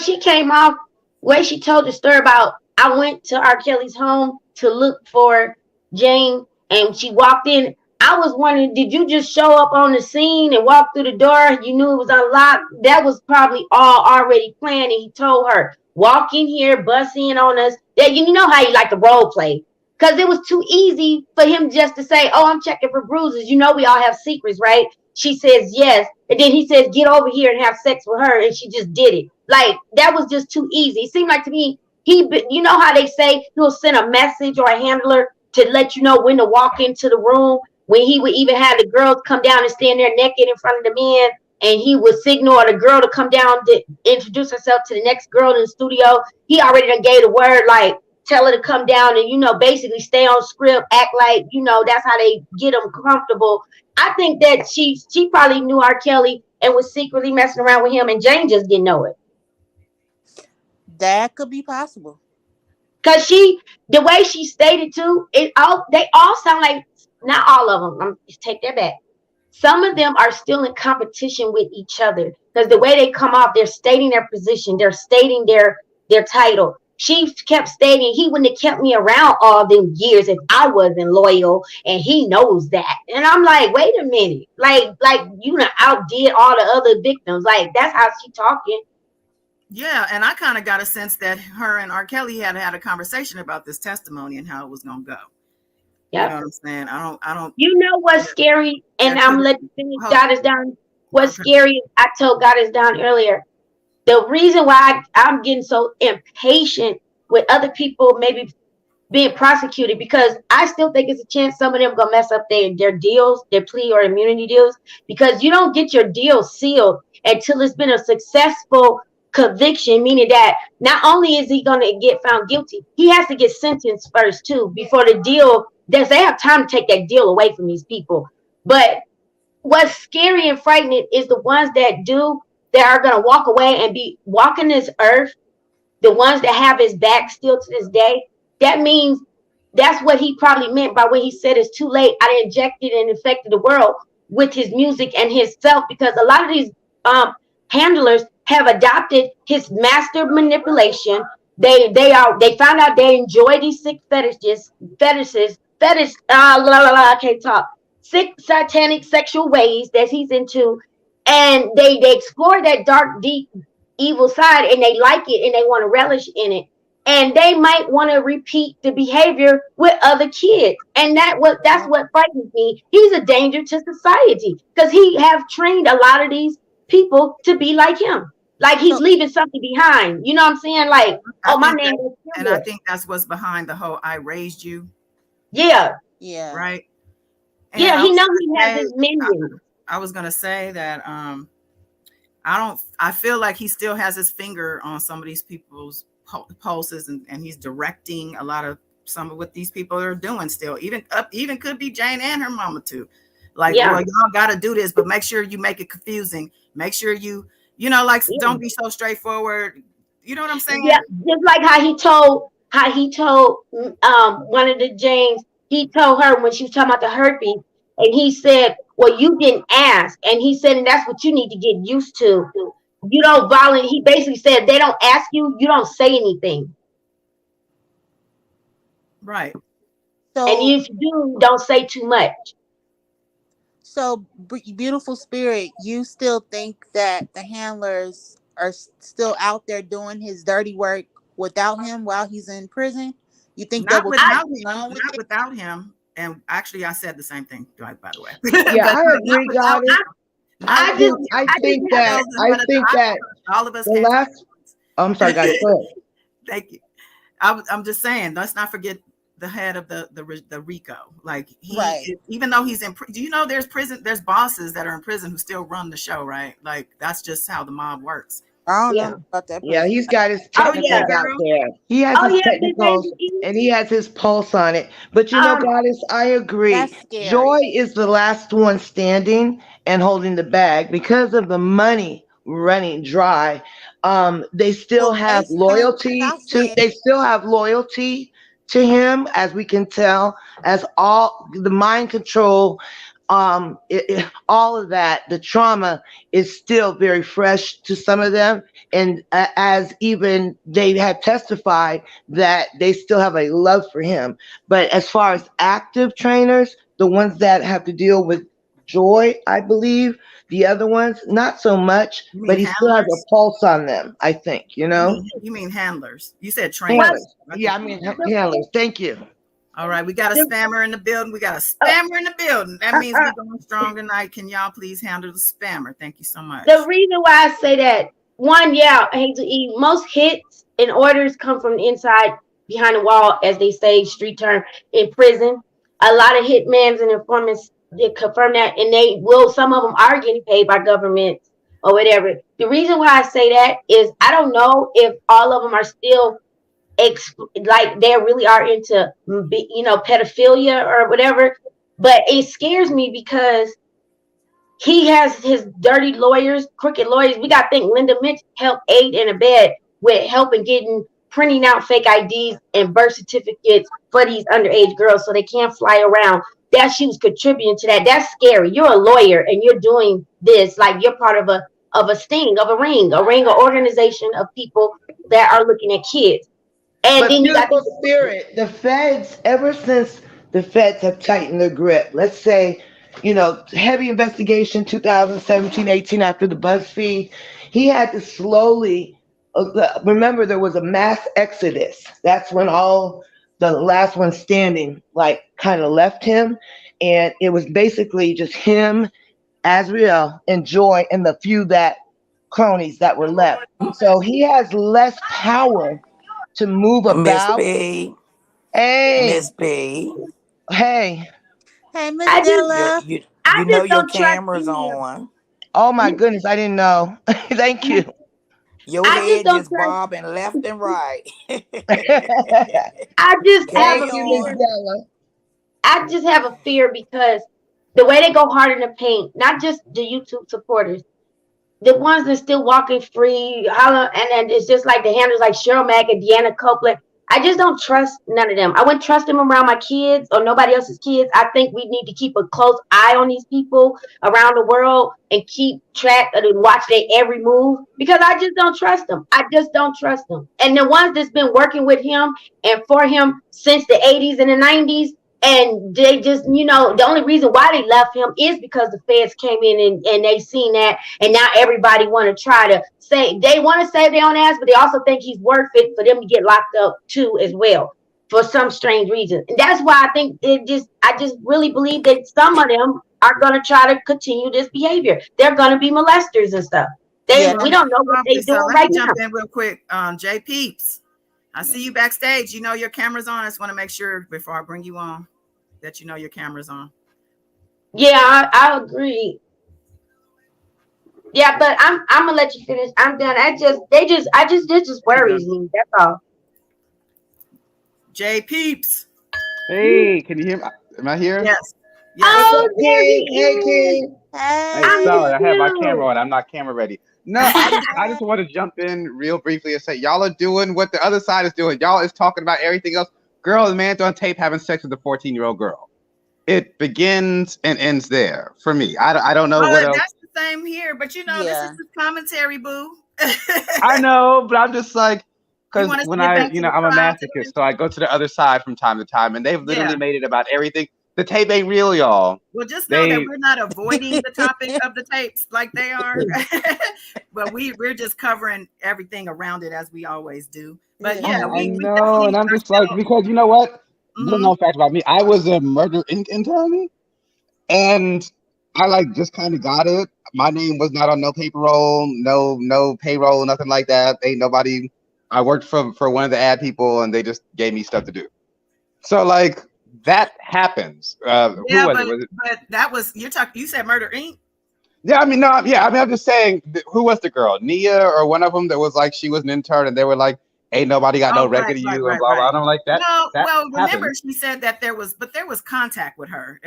she came off way she told the story about I went to R. Kelly's home to look for Jane, and she walked in. I was wondering, did you just show up on the scene and walk through the door? You knew it was unlocked. That was probably all already planned. And he told her, walk in here, bust in on us. That you know how you like to role play. Because it was too easy for him just to say, oh, I'm checking for bruises. You know, we all have secrets, right? She says yes. And then he says, get over here and have sex with her. And she just did it. Like, that was just too easy. It seemed like to me, you know how they say he'll send a message or a handler to let you know when to walk into the room, when he would even have the girls come down and stand there naked in front of the men, and he would signal the girl to come down to introduce herself to the next girl in the studio. He already done gave the word, like, tell her to come down and, basically stay on script, act like, that's how they get them comfortable. I think that she probably knew R. Kelly and was secretly messing around with him, and Jane just didn't know it. That could be possible. Cause the way she stated too, they all sound like, not all of them. I'm just take that back. Some of them are still in competition with each other because the way they come off, they're stating their position, they're stating their title. She kept stating he wouldn't have kept me around all them years if I wasn't loyal, and he knows that. And I'm like, wait a minute, like you know outdid all the other victims. Like that's how she talking. Yeah, and I kind of got a sense that her and R. Kelly had a conversation about this testimony and how it was gonna go. You know Yep. what I'm saying? I don't. You know what's There, scary? And there I'm could. letting you finish. Hold, God is down. What's okay. scary? I told God is down earlier. The reason why I'm getting so impatient with other people maybe being prosecuted, because I still think it's a chance some of them gonna mess up their deals, their plea or immunity deals, because you don't get your deal sealed until it's been a successful conviction, meaning that not only is he gonna get found guilty, he has to get sentenced first too before the deal. They have time to take that deal away from these people. But what's scary and frightening is the ones that are gonna walk away and be walking this earth, the ones that have his back still to this day. That means that's what he probably meant by when he said it's too late. I injected and infected the world with his music and his self, because a lot of these handlers have adopted his master manipulation. They found out they enjoy these sick I can't talk, sick satanic sexual ways that he's into, and they explore that dark deep evil side, and they like it and they want to relish in it, and they might want to repeat the behavior with other kids, and that's what frightens me. He's a danger to society because he have trained a lot of these people to be like him, like he's So leaving something behind, you know what I'm saying, like, I oh, my think name that, is and I Kimber. think that's what's behind the whole "I raised you," Yeah, yeah. right? And yeah, he know he has his minions. I was gonna say that I don't. I feel like he still has his finger on some of these people's pulses, and he's directing a lot of some of what these people are doing. Still, even could be Jane and her mama too. Like, well, Yeah, y'all got to do this, but make sure you make it confusing. Make sure like, yeah. don't be so straightforward. You know what I'm saying? Yeah, just like how he told one of the James, he told her when she was talking about the herpes, and he said, "Well, you didn't ask," and he said, "And that's what you need to get used to. You don't volunteer." He basically said, "They don't ask you, you don't say anything, Right. and So if you do, don't say too much." so beautiful spirit, you still think that the handlers are still out there doing his dirty work without him while he's in prison? You think they Not will I without continue him. on with Not it? without him. And actually, I said the same thing, by the way. Yeah, But I not agree, without Goddess. I, him. I Not I without just think him. I I just think have that I think that All of us the came from last. Oh, I'm sorry, guys. Go ahead. Thank you. I'm just saying, let's not forget the head of the RICO. Like, Right. even though he's in, do you know there's bosses that are in prison who still run the show, right? Like, that's just how the mob works. I don't know yeah. about that Yeah, prison. he's got his Oh Oh yeah, yeah. technicals out girl. there. He has Oh his yeah, Miss technicals Angel. and he has his pulse on it. But Um, Goddess, I agree. That's scary. Joy is the last one standing and holding the bag because of the money running dry. They still Well, have based on like I loyalty to said, they still have loyalty to him, as we can tell, as all the mind control, all of that, the trauma is still very fresh to some of them, and as even they have testified that they still have a love for him. But as far as active trainers, the ones that have to deal with Joy, I believe, the other ones not so much, You but mean he still has a handlers? pulse on them, I think, You mean handlers? You said what trainers. handlers. I Yeah, think I you mean mean handlers. the, handlers. Thank you. All right, we got a the, spammer in the building. We got a uh, spammer in the building. That means uh, we're going strong tonight. Can y'all please handle the spammer? Thank you so the much. reason why I say that, one, yeah, I hate to eat. Most hits and orders come from the inside, behind the wall, as they say, street term, in prison. A lot of hitmans and informants did confirm that, and some of them are getting paid by governments or whatever. The reason why I say that is I don't know if all of them are still like they really are into, pedophilia or whatever, but it scares me because he has his dirty lawyers, crooked lawyers. We got to think Linda Mitch helped aid and abet with helping getting printing out fake IDs and birth certificates for these underage girls so they can't fly around. That she was contributing to that. That's scary. You're a lawyer and you're doing this like you're part of a sting, of a ring, or organization of people that are looking at kids. And But then you got beautiful these. spirit, the feds, ever since the feds have tightened their grip, let's say, heavy investigation 2017, 18 after the BuzzFeed, he had to slowly remember there was a mass exodus. That's when all the last one standing like kind of left him, and it was basically just him, Azrael, and Joy, and the few that cronies that were left. So he has less power to move Miss about. B, Hey, Miss B, hey. Hey, Miss I just, you Della. you I you know just your don't trust camera's any of on. Oh my them. goodness, I didn't know. Thank you. Your I just head don't just trust. bobbing left and right. I just have Thank Carry a you, Miss on. fear. Della. I just have a fear because the way they go hard in the paint, not just the YouTube supporters, the ones that still walking free, holler, and then it's just like the handlers like Cheryl Mack and Deanna Copeland. I just don't trust none of them. I wouldn't trust them around my kids or nobody else's kids. I think we need to keep a close eye on these people around the world and keep track of and watch their every move because I just don't trust them. I just don't trust them. And the ones that's been working with him and for him since the 80s and the 90s, and they just, the only reason why they left him is because the feds came in and they seen that, and now everybody want to try to say they want to save their own ass, but they also think he's worth it for them to get locked up too as well for some strange reason. And that's why I just really believe that some of them are gonna try to continue this behavior. They're gonna be molesters and stuff. Yeah, We don't know what Okay, they so doing let me right jump now. in real quick. Jay Peeps, I see you backstage. You know your camera's on. I just want to make sure before I bring you on that you know your camera's on. Yeah, I agree. Yeah, but I'm gonna let you finish. I'm done. This just There you go. worries me. That's all. Jay Peeps. Hey, can you hear me? Am I here? Yes. What's Yes. Oh, up, there he King? Hey, is. King. Hey, I hey, sorry, miss I have my camera you. on. I'm not camera ready. No, I just want to jump in real briefly and say y'all are doing what the other side is doing. Y'all is talking about everything else. Girl and man's on tape having sex with a 14-year-old girl. It begins and ends there for me. I don't know what Well, else. that's the same here, but this is yeah. the commentary, boo. I know, but I'm just like, You because want us to when get back to the I'm a trial masochist, today? so I go to the other side from time to time, and they've literally Yeah. made it about everything. The tape ain't real, y'all. Well, just know that They we're not avoiding the topic of the tapes like they are, but we're just covering everything around it as we always do. But Yeah. yeah, I we know, and definitely I'm are just like, still. because you know what? Little Mhm. known fact about me, I was a murder intern, and I like just kind of got it. My name was not on no paper roll, no payroll, nothing like that. Ain't nobody. I worked for one of the ad people, and they just gave me stuff to do. So like that happens. Who Yeah, was it? but Was it? but that was you're talking. You said Murder Inc. Yeah, I mean, no, yeah, I mean, I'm just saying, who was the girl? Nia or one of them that was like, she was an intern and they were like, ain't nobody got no Oh, record right, of right, you and right, blah, blah. right. I don't like that. No, That well, remember happens. she said that there was contact with her.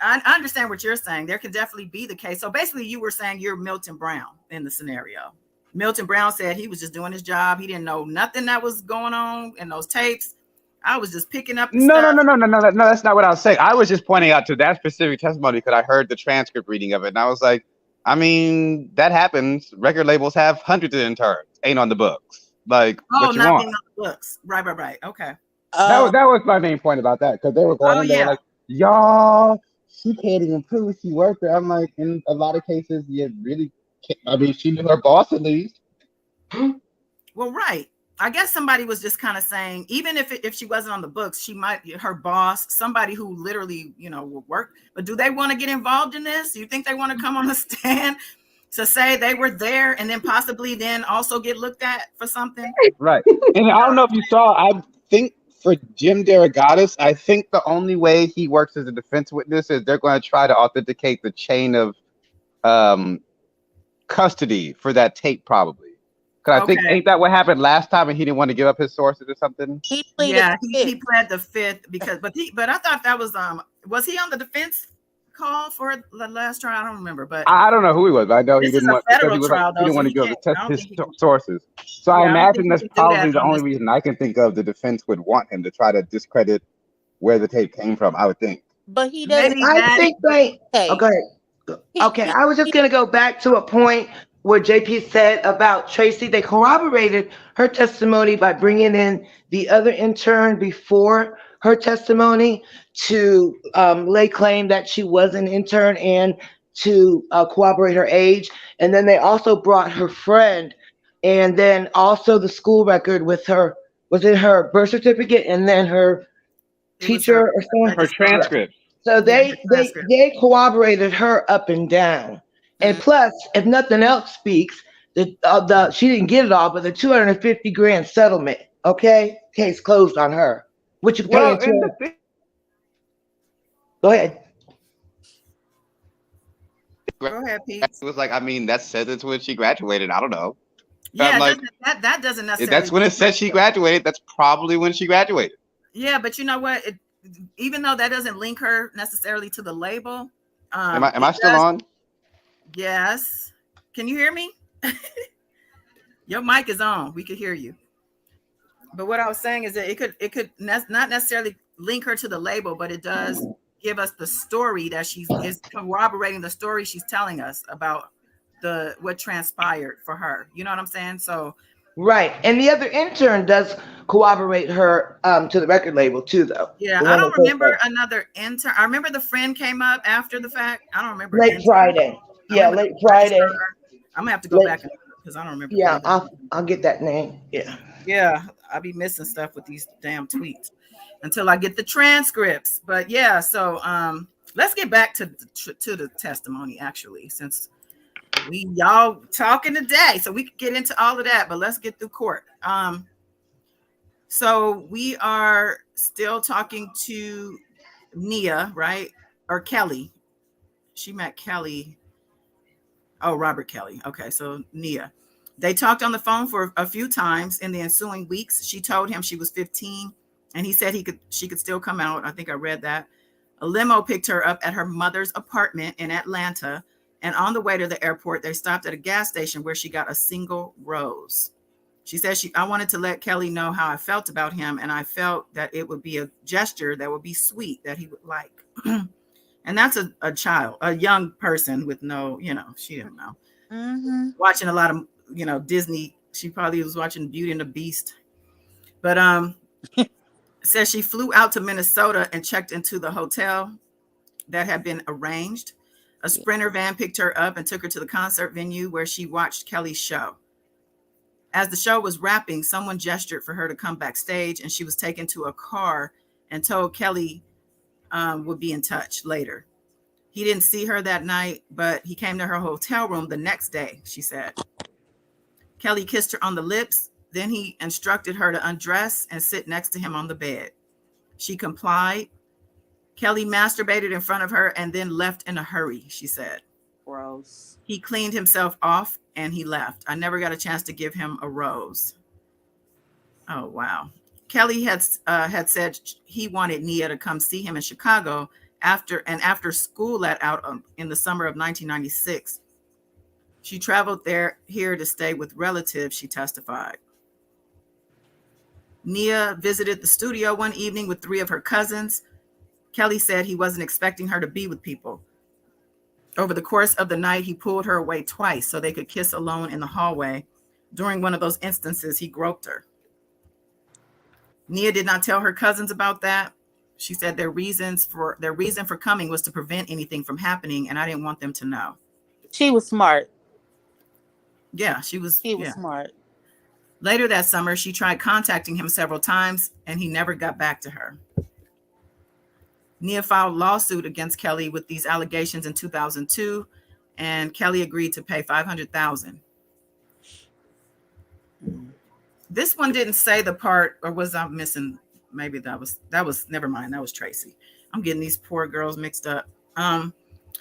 I understand what you're saying. There can definitely be the case. So basically, you were saying you're Milton Brown in the scenario. Milton Brown said he was just doing his job. He didn't know nothing that was going on in those tapes. I was just picking up the No, no, stuff. no, no, no, no, no, that's not what I was saying. I was just pointing out to that specific testimony because I heard the transcript reading of it. And I was like, I mean, that happens. Record labels have hundreds of interns, ain't on the books. Like, Oh, what you not want? being on the books. Right, right, right. Okay. Um, That was my main point about that because they were going Oh in, they were yeah. like, y'all, she can't even prove she worked there. I'm like, in a lot of cases, you really can't. I mean, she knew her boss at least. Well, right. I guess somebody was just kind of saying, even if she wasn't on the books, she might her boss, somebody who literally will work. But do they want to get involved in this? Do you think they want to come on the stand to say they were there and then possibly then also get looked at for something? Right. And I You know don't know if you saw, I think for Jim Derogatis, I think the only way he works as a defense witness is they're going to try to authenticate the chain of um, custody for that tape, probably. Because I think, Okay. ain't that what happened last time and he didn't want to give up his sources or something? he pleaded Yeah, the he fifth. pled the fifth because but I thought that was he on the defense call for the last trial? I don't remember, but I don't know who he was, but I know he this is didn't a want, because he federal was like, trial he though, didn't so want to he give up can't. I don't his think he can. sources. So I Yeah, I don't think imagine he that's can do that probably the on only this. reason I can think of the defense would want him to try to discredit where the tape came from, I would think. But he doesn't Maybe I that. think they. Oh, take. go ahead. He, Okay, he, I was just he gonna go back to a point where JP said about Tracy. They corroborated her testimony by bringing in the other intern before her testimony to lay claim that she was an intern and to corroborate her age. And then they also brought her friend and then also the school record with her was in her birth certificate, and then her It was her teacher or someone. Her registrar. transcript. So Yeah, her they transcript. they corroborated her up and down. And Mm. plus, if nothing else speaks, the she didn't get it all, but the 250 grand settlement. Okay, case closed on her. What you Well, paying and the to? thing Go ahead. Go ahead, Pete. was like, I mean, that says it's when she graduated. I don't know. I'm Yeah, like, that doesn't if necessarily that's when it link her says she graduated, that's probably when she graduated. Yeah, but you know what? Even though that doesn't link her necessarily to the label, Am it I still does. on? Yes. Can you hear me? Your mic is on. We could hear you. But what I was saying is that it could not necessarily link her to the label, but it does give us the story that she's is corroborating the story she's telling us about the what transpired for her. You know what I'm saying? So Right, and the other intern does corroborate her to the record label too, though. yeah, The I one don't that takes remember her another intern. I remember the friend came up after the fact. I don't remember late intern. Friday. I Yeah, remember the late Friday. registrar. I'm gonna have to go Late. back and because I don't remember Yeah, either. I'll get that name. Yeah. Yeah, I be missing stuff with these damn tweets until I get the transcripts. But yeah, so let's get back to the testimony actually, since we y'all talking today, so we could get into all of that. But let's get through court. So we are still talking to Nia, right? Or Kelly. She met Kelly. Oh, Robert Kelly. Okay, so Nia. They talked on the phone for a few times in the ensuing weeks. She told him she was 15, and he said she could still come out. I think I read that. A limo picked her up at her mother's apartment in Atlanta, and on the way to the airport, they stopped at a gas station where she got a single rose. She said I wanted to let Kelly know how I felt about him, and I felt that it would be a gesture that would be sweet that he would like. And that's a child, a young person with no, she didn't know. Mm-hmm. Watching a lot of, Disney. She probably was watching Beauty and the Beast. But says she flew out to Minnesota and checked into the hotel that had been arranged. A Sprinter van picked her up and took her to the concert venue where she watched Kelly's show. As the show was wrapping, someone gestured for her to come backstage, and she was taken to a car and told Kelly would be in touch later. He didn't see her that night, but he came to her hotel room the next day, she said. Kelly kissed her on the lips. Then he instructed her to undress and sit next to him on the bed. She complied. Kelly masturbated in front of her and then left in a hurry, she said. Gross. He cleaned himself off and he left. I never got a chance to give him a rose. Oh, wow. Kelly had said he wanted Nia to come see him in Chicago after school let out in the summer of 1996. She traveled here to stay with relatives, she testified. Nia visited the studio one evening with 3 of her cousins. Kelly said he wasn't expecting her to be with people. Over the course of the night, he pulled her away twice so they could kiss alone in the hallway. During one of those instances, he groped her. Nia did not tell her cousins about that. She said their reason for coming was to prevent anything from happening, and I didn't want them to know. She was smart. Yeah, she was. He was smart. Later that summer, she tried contacting him several times, and he never got back to her. Nia filed a lawsuit against Kelly with these allegations in 2002, and Kelly agreed to pay $500,000. This one didn't say the part, or was I missing? Maybe that was never mind. That was Tracy. I'm getting these poor girls mixed up.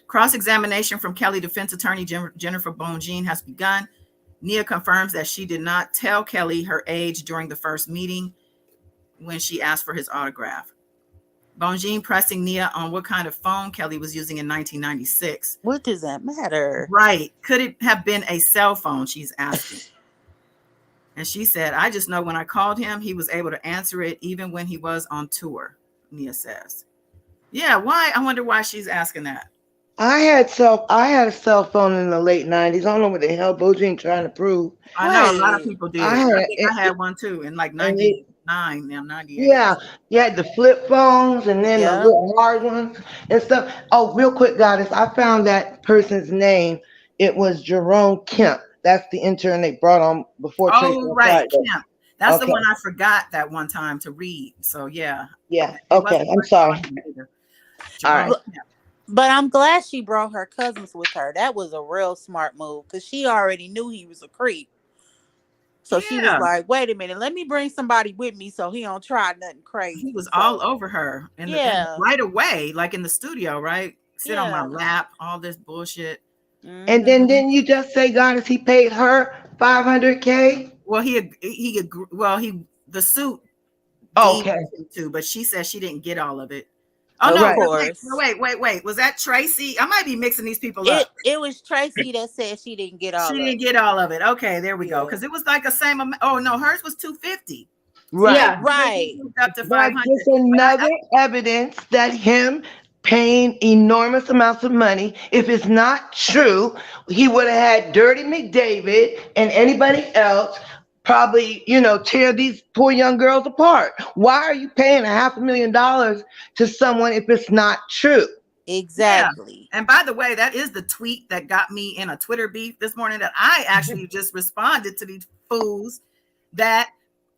Cross-examination from Kelly defense attorney Jennifer Bongine has begun. Nia confirms that she did not tell Kelly her age during the first meeting when she asked for his autograph. Bongine pressing Nia on what kind of phone Kelly was using in 1996. What does that matter? Right. Could it have been a cell phone, she's asking. And she said, I just know when I called him, he was able to answer it even when he was on tour, Nia says. Yeah, why? I wonder why she's asking that. I had a cell phone in the late 90s. I don't know what the hell Bojin trying to prove. I know a lot of people did. I think I had one too in like 99, now 98. Yeah, you had the flip phones and then the little hard ones and stuff. Oh, real quick, Goddess, I found that person's name. It was Jerome Kemp. That's the intern they brought on before Tracy Oh, on right, Friday. Kemp. That's the Okay. one I forgot that one time to read. So yeah, Yeah. it Okay. wasn't I'm sorry. either. All right. Jerome But, Kemp. but I'm glad she brought her cousins with her. That was a real smart move because she already knew he was a creep. So she was Yeah, like, "Wait a minute, let me bring somebody with me so he don't try nothing he crazy." was all So over her and yeah, right away, like in the studio, right? Sit on my yeah. lap, all this bullshit. And then Hmm. didn't you just say, Goddess, he paid her 500K? Well, well, the suit deemed Okay. him to, but she said she didn't get all of it. Oh Of no, Right. wait, no, course. wait. Was that Tracy? I might be mixing these people up. It was Tracy that said she didn't get She all of didn't it. get all of it. Okay, there we go. Yeah. Because it was like the same amount. Oh no, hers was 250. See, Right. Yeah. they Right. moved up to That's 500. just But another evidence that him paying enormous amounts of money, if it's not true, he would have had Dirty McDavid and anybody else probably, tear these poor young girls apart. Why are you paying $500,000 to someone if it's not true? yeah. Exactly. And by the way, that is the tweet that got me in a Twitter beef this morning. That I actually just responded to these fools that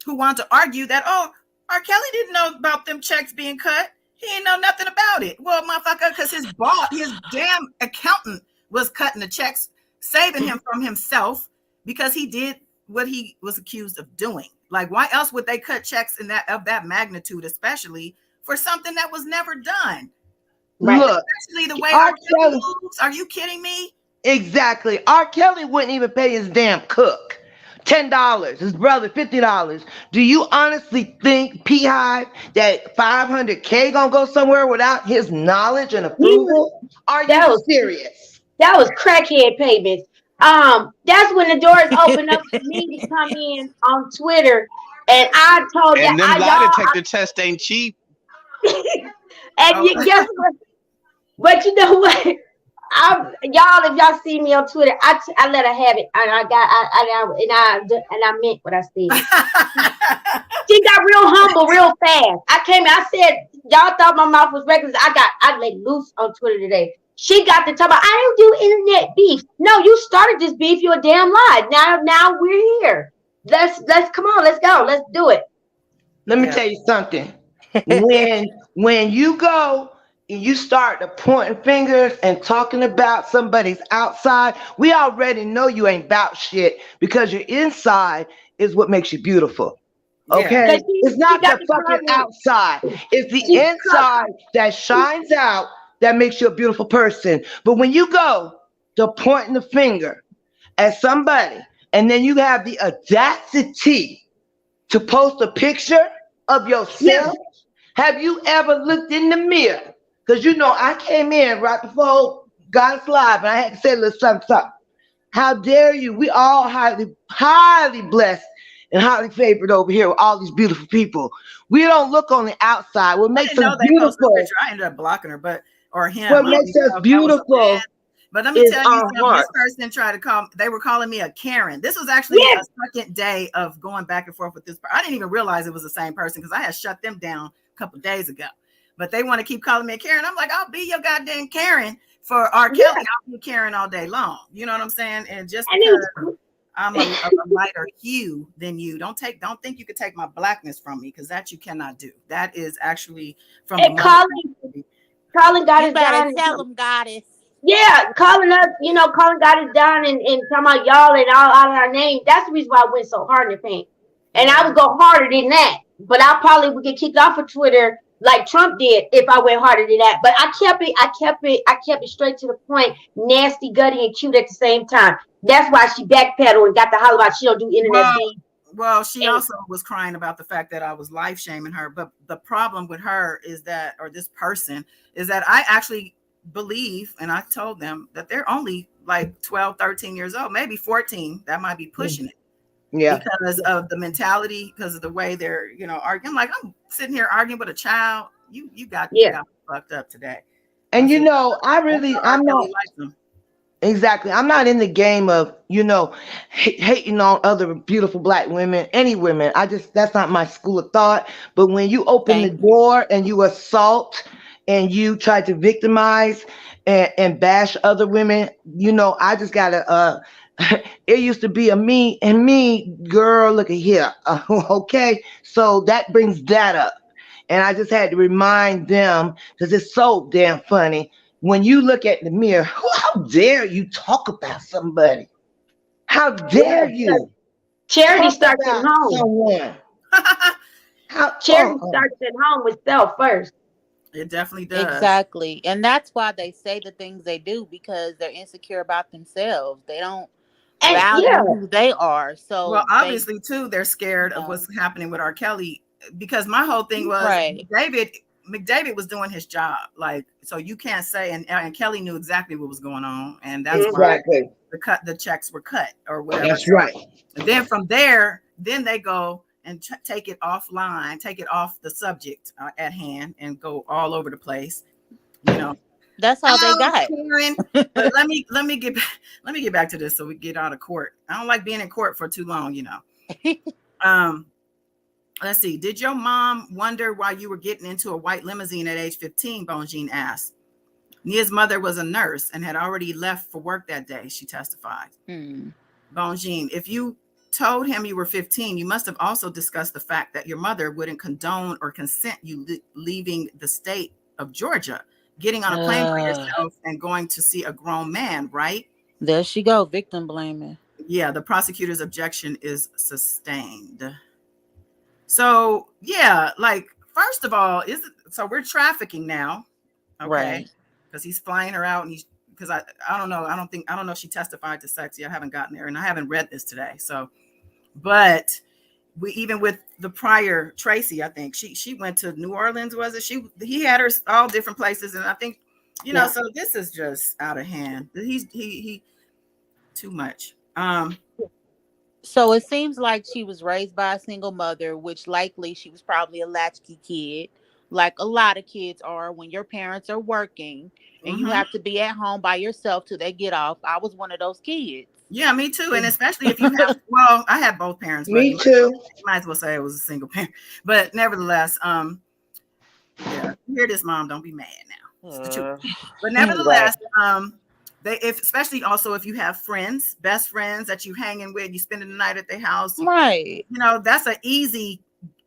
who want to argue that R. Kelly didn't know about them checks being cut. He didn't know nothing about it. Well, motherfucker, because his damn accountant was cutting the checks, saving him from himself because he did what he was accused of doing. Like, why else would they cut checks of that magnitude, especially for something that was never done? Right. Look, Especially the way R. R. Kelly Kelly, moves. Are you kidding me? exactly. R. Kelly wouldn't even pay his damn cook. $10, his brother $50. Do you honestly think Beehive that 500K gonna go somewhere without his knowledge and He was approval? Are you that was serious? that was crackhead payments. That's when the doors opened up for me to come in on Twitter, and I told that And them I lie detector tests ain't cheap. y'all, and Oh, you guess what? But you know what? Y'all, if y'all see me on Twitter, I let her have it, and I meant what I said. She got real humble real fast. I said, y'all thought my mouth was reckless. I let loose on Twitter today. She got to talk about, I don't do internet beef. No, you started this beef. You're a damn lie. Now we're here. Let's come on. Let's go. Let's do it. Let me yeah. tell you something. When you go and you start to pointing fingers and talking about somebody's outside, we already know you ain't about shit because your inside is what makes you beautiful. Yeah. Okay? Cause It's she not got the to fucking cover. outside. It's the She inside that shines out that makes you a beautiful person. But when you go to pointing the finger at somebody and then you have the audacity to post a picture of Yeah. yourself, have you ever looked in the mirror? Because I came in right before God's Live and I had to say a little something. How dare you? We all highly, highly blessed and highly favored over here with all these beautiful people. We don't look on the outside. What I makes didn't us know they posted a beautiful, picture. I ended up blocking her, or him. what I don't makes even us know if that was a man. beautiful But let me is tell you our something. This hearts. person tried to they were calling me a Karen. This was actually Yes. a second day of going back and forth with this. I didn't even realize it was the same person because I had shut them down a couple of days ago. But they want to keep calling me a Karen. I'm like, I'll be your goddamn Karen for R. Yeah. Kelly. I'll be Karen all day long. You know what I'm saying? And just And it because I'm a lighter hue than you, don't think you could take my blackness from me because that you cannot do. That is actually from the and mother. Colin got You us better down. tell them, Goddess. Yeah, calling us, Colin got us down and talking about y'all and all our names. That's the reason why I went so hard in the paint. And I Yeah. would go harder than that. But I probably would get kicked off of Twitter like Trump did if I went harder than that. But I kept it straight to the point, nasty, gutty, and cute at the same time. That's why she backpedaled and got the holler about she don't do internet Well, beef. well, she And also was crying about the fact that I was life shaming her. But the problem with her is that, or this person, is that I actually believe, and I told them that they're only like 12, 13 years old, maybe 14. That might be pushing it Yeah. because of the mentality, because of the way they're, arguing. Like, I'm sitting here arguing with a child. You got yeah, fucked up today. I And said, that's how R. I'm Kelly not. likes them. Exactly. I'm not in the game of, hating on other beautiful black women, any women. That's not my school of thought. But when you open the Thank you. door and you assault and you try to victimize and bash other women, I just got to It used to be a me and me, girl. Look at here. Okay, so that brings that up, and I just had to remind them because it's so damn funny when you look at the mirror. How dare you talk about somebody? How dare Yeah, you charity talk starts at about home. someone? How? Charity starts at home with self first. It definitely does. Exactly. And that's why they say the things they do, because they're insecure about themselves. They don't And yeah, value who they are. Well, So they, obviously, too, they're scared of know, what's happening with R. Kelly, because my whole thing was right. McDavid was doing his job. Like, so you can't say, and Kelly knew exactly what was going on. And that's why Exactly. the checks were cut or whatever. That's right. And then from there, then they go and take it offline, take it off the subject at hand and go all over the place, you know. That's all they Oh, got. Karen. But let me get back to this so we get out of court. I don't like being in court for too long, you know. Um, let's see. Did your mom wonder why you were getting into a white limousine at age 15? Bonjean asked. Nia's mother was a nurse and had already left for work that day, she testified. Bonjean, if you told him you were 15, you must have also discussed the fact that your mother wouldn't condone or consent you leaving the state of Georgia, getting on a plane for yourself and going to see a grown man, right? There she go, victim blaming. Yeah, the prosecutor's objection is sustained. So, yeah, like, first of all, so we're trafficking now, okay? Right. Because he's flying her out, and because I don't know, I don't know if she testified to sex. I haven't gotten there, and I haven't read this today. So, but we, even with the prior Tracy, I think she went to New Orleans, was it? He had her all different places, and I think, you know, so this is just out of hand. He too much. So it seems like she was raised by a single mother, which likely she was probably a latchkey kid, like a lot of kids are when your parents are working and you have to be at home by yourself till they get off. I was one of those kids. Yeah, me too. And especially if you have, well, I had both parents, but Me too. you might as well say it was a single parent. But nevertheless, yeah, you hear this, Mom, don't be mad now. It's the truth. But nevertheless, if especially also if you have friends, best friends that you hanging with, you spending the night at their house, right? You know, that's an easy,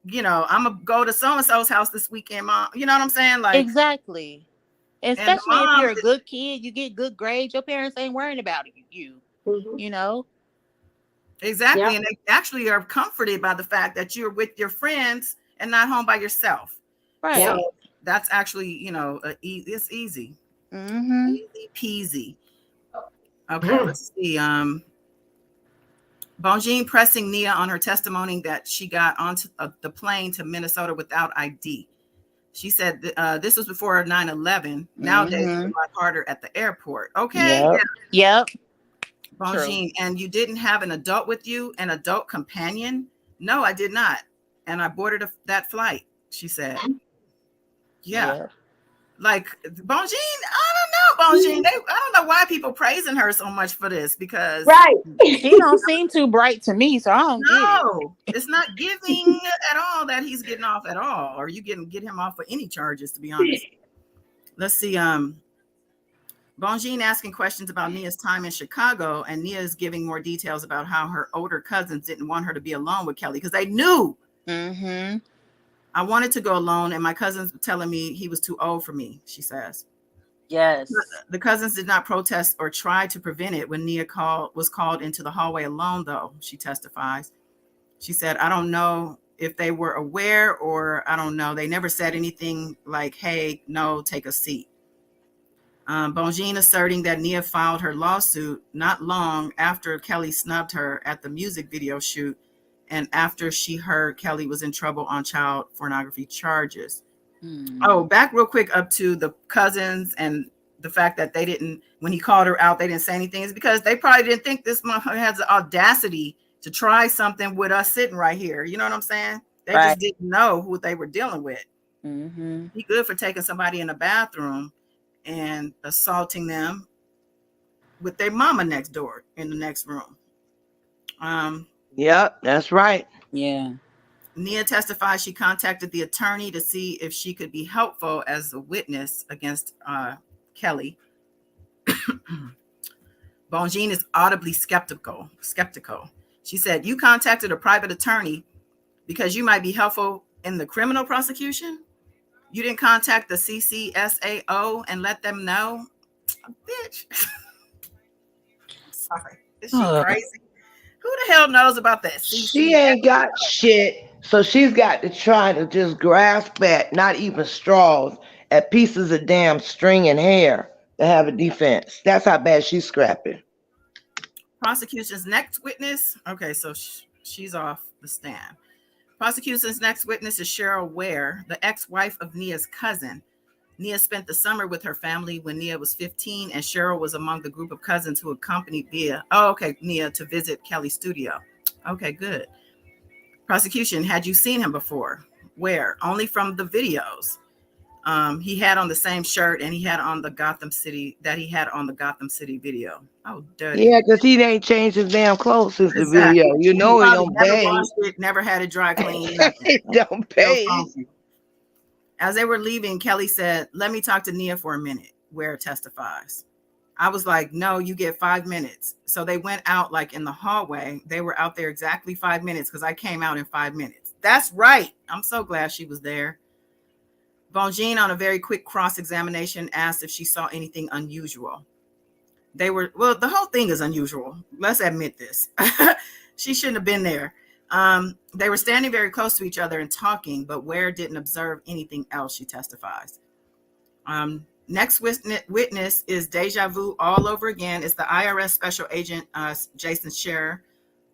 you know, I'm gonna go to so and so's house this weekend, Mom. You know what I'm saying? Like, exactly. Especially if you're a good kid, you get good grades. Your parents ain't worrying about you. You know. Exactly, and they actually are comforted by the fact that you're with your friends and not home by yourself. Right. So that's actually, you know, it's easy. Easy peasy. Okay, let's see. Bonjean pressing Nia on her testimony that she got onto the plane to Minnesota without ID. She said this was before 9/11. Nowadays, it's a lot harder at the airport. Okay. Yep. Bonjean, and you didn't have an adult with you, an adult companion? No, I did not. And I boarded that flight, she said. Yeah. Like, Bonjean, I don't know, Bonjean. I don't know why people praising her so much for this, because she don't seem too bright to me, so I don't get it. It's not giving at all that he's getting off at all, or you get him off for any charges, to be honest. Let's see. Bonjean asking questions about Nia's time in Chicago, and Nia is giving more details about how her older cousins didn't want her to be alone with Kelly because they knew. I wanted to go alone, and my cousins were telling me he was too old for me, she says. Yes. The cousins did not protest or try to prevent it when Nia was called into the hallway alone, though, she testifies. She said, I don't know if they were aware, or I don't know. They never said anything like, hey, no, take a seat. Bonjean asserting that Nia filed her lawsuit not long after Kelly snubbed her at the music video shoot and after she heard Kelly was in trouble on child pornography charges. Oh, back real quick up to the cousins and the fact that they didn't, when he called her out, they didn't say anything, is because they probably didn't think this motherfucker has the audacity to try something with us sitting right here. You know what I'm saying? They just didn't know who they were dealing with. He good for taking somebody in the bathroom and assaulting them with their mama next door in the next room. Yep, that's right. Yeah. Nia testified she contacted the attorney to see if she could be helpful as a witness against Kelly. Bonjean is audibly skeptical. She said, "You contacted a private attorney because you might be helpful in the criminal prosecution? You didn't contact the CCSAO and let them know?" Bitch. Sorry. Is she crazy? Who the hell knows about that She CCSAO? ain't got shit, so she's got to try to just grasp at not even straws, at pieces of damn string and hair to have a defense. That's how bad she's scrapping. Prosecution's next witness. Okay, so she's off the stand. Prosecution's next witness is Cheryl Ware, the ex-wife of Nia's cousin. Nia spent the summer with her family when Nia was 15, and Cheryl was among the group of cousins who accompanied Nia to visit Kelly's studio. Okay, good. Prosecution, had you seen him before? Where? Only from the videos. He had on the same shirt and he had on the Gotham City video. Oh, dirty. Yeah, because he ain't changed his damn clothes since the Exactly. video. You know he don't Never pay. washed it, never had it dry clean, nothing. He don't pay. As they were leaving, Kelly said, "Let me talk to Nia for a minute," Ware testifies. I was like, "No, you get 5 minutes." So they went out like in the hallway. They were out there exactly 5 minutes because I came out in 5 minutes. That's right. I'm so glad she was there. Bonjean, on a very quick cross-examination, asked if she saw anything unusual. The whole thing is unusual. Let's admit this. She shouldn't have been there. They were standing very close to each other and talking, but Ware didn't observe anything else, she testifies. Next witness is deja vu all over again. It's the IRS Special Agent Jason Scherer,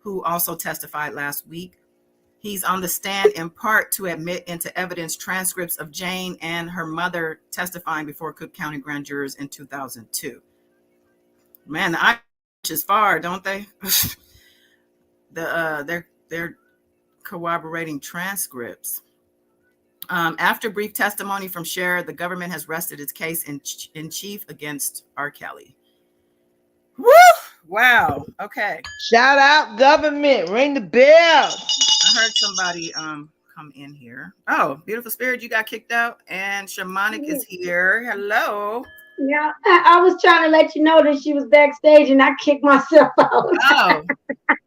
who also testified last week. He's on the stand in part to admit into evidence transcripts of Jane and her mother testifying before Cook County grand jurors in 2002. Man, the IRS is far, don't they? They're corroborating transcripts. After brief testimony from Scherer, the government has rested its case in chief against R. Kelly. Woo! Wow. Okay. Shout out government. Ring the bell. I heard somebody come in here. Oh, Beautiful Spirit, you got kicked out, and Shamanic is here. Hello. Yeah, I was trying to let you know that she was backstage, and I kicked myself out. Oh.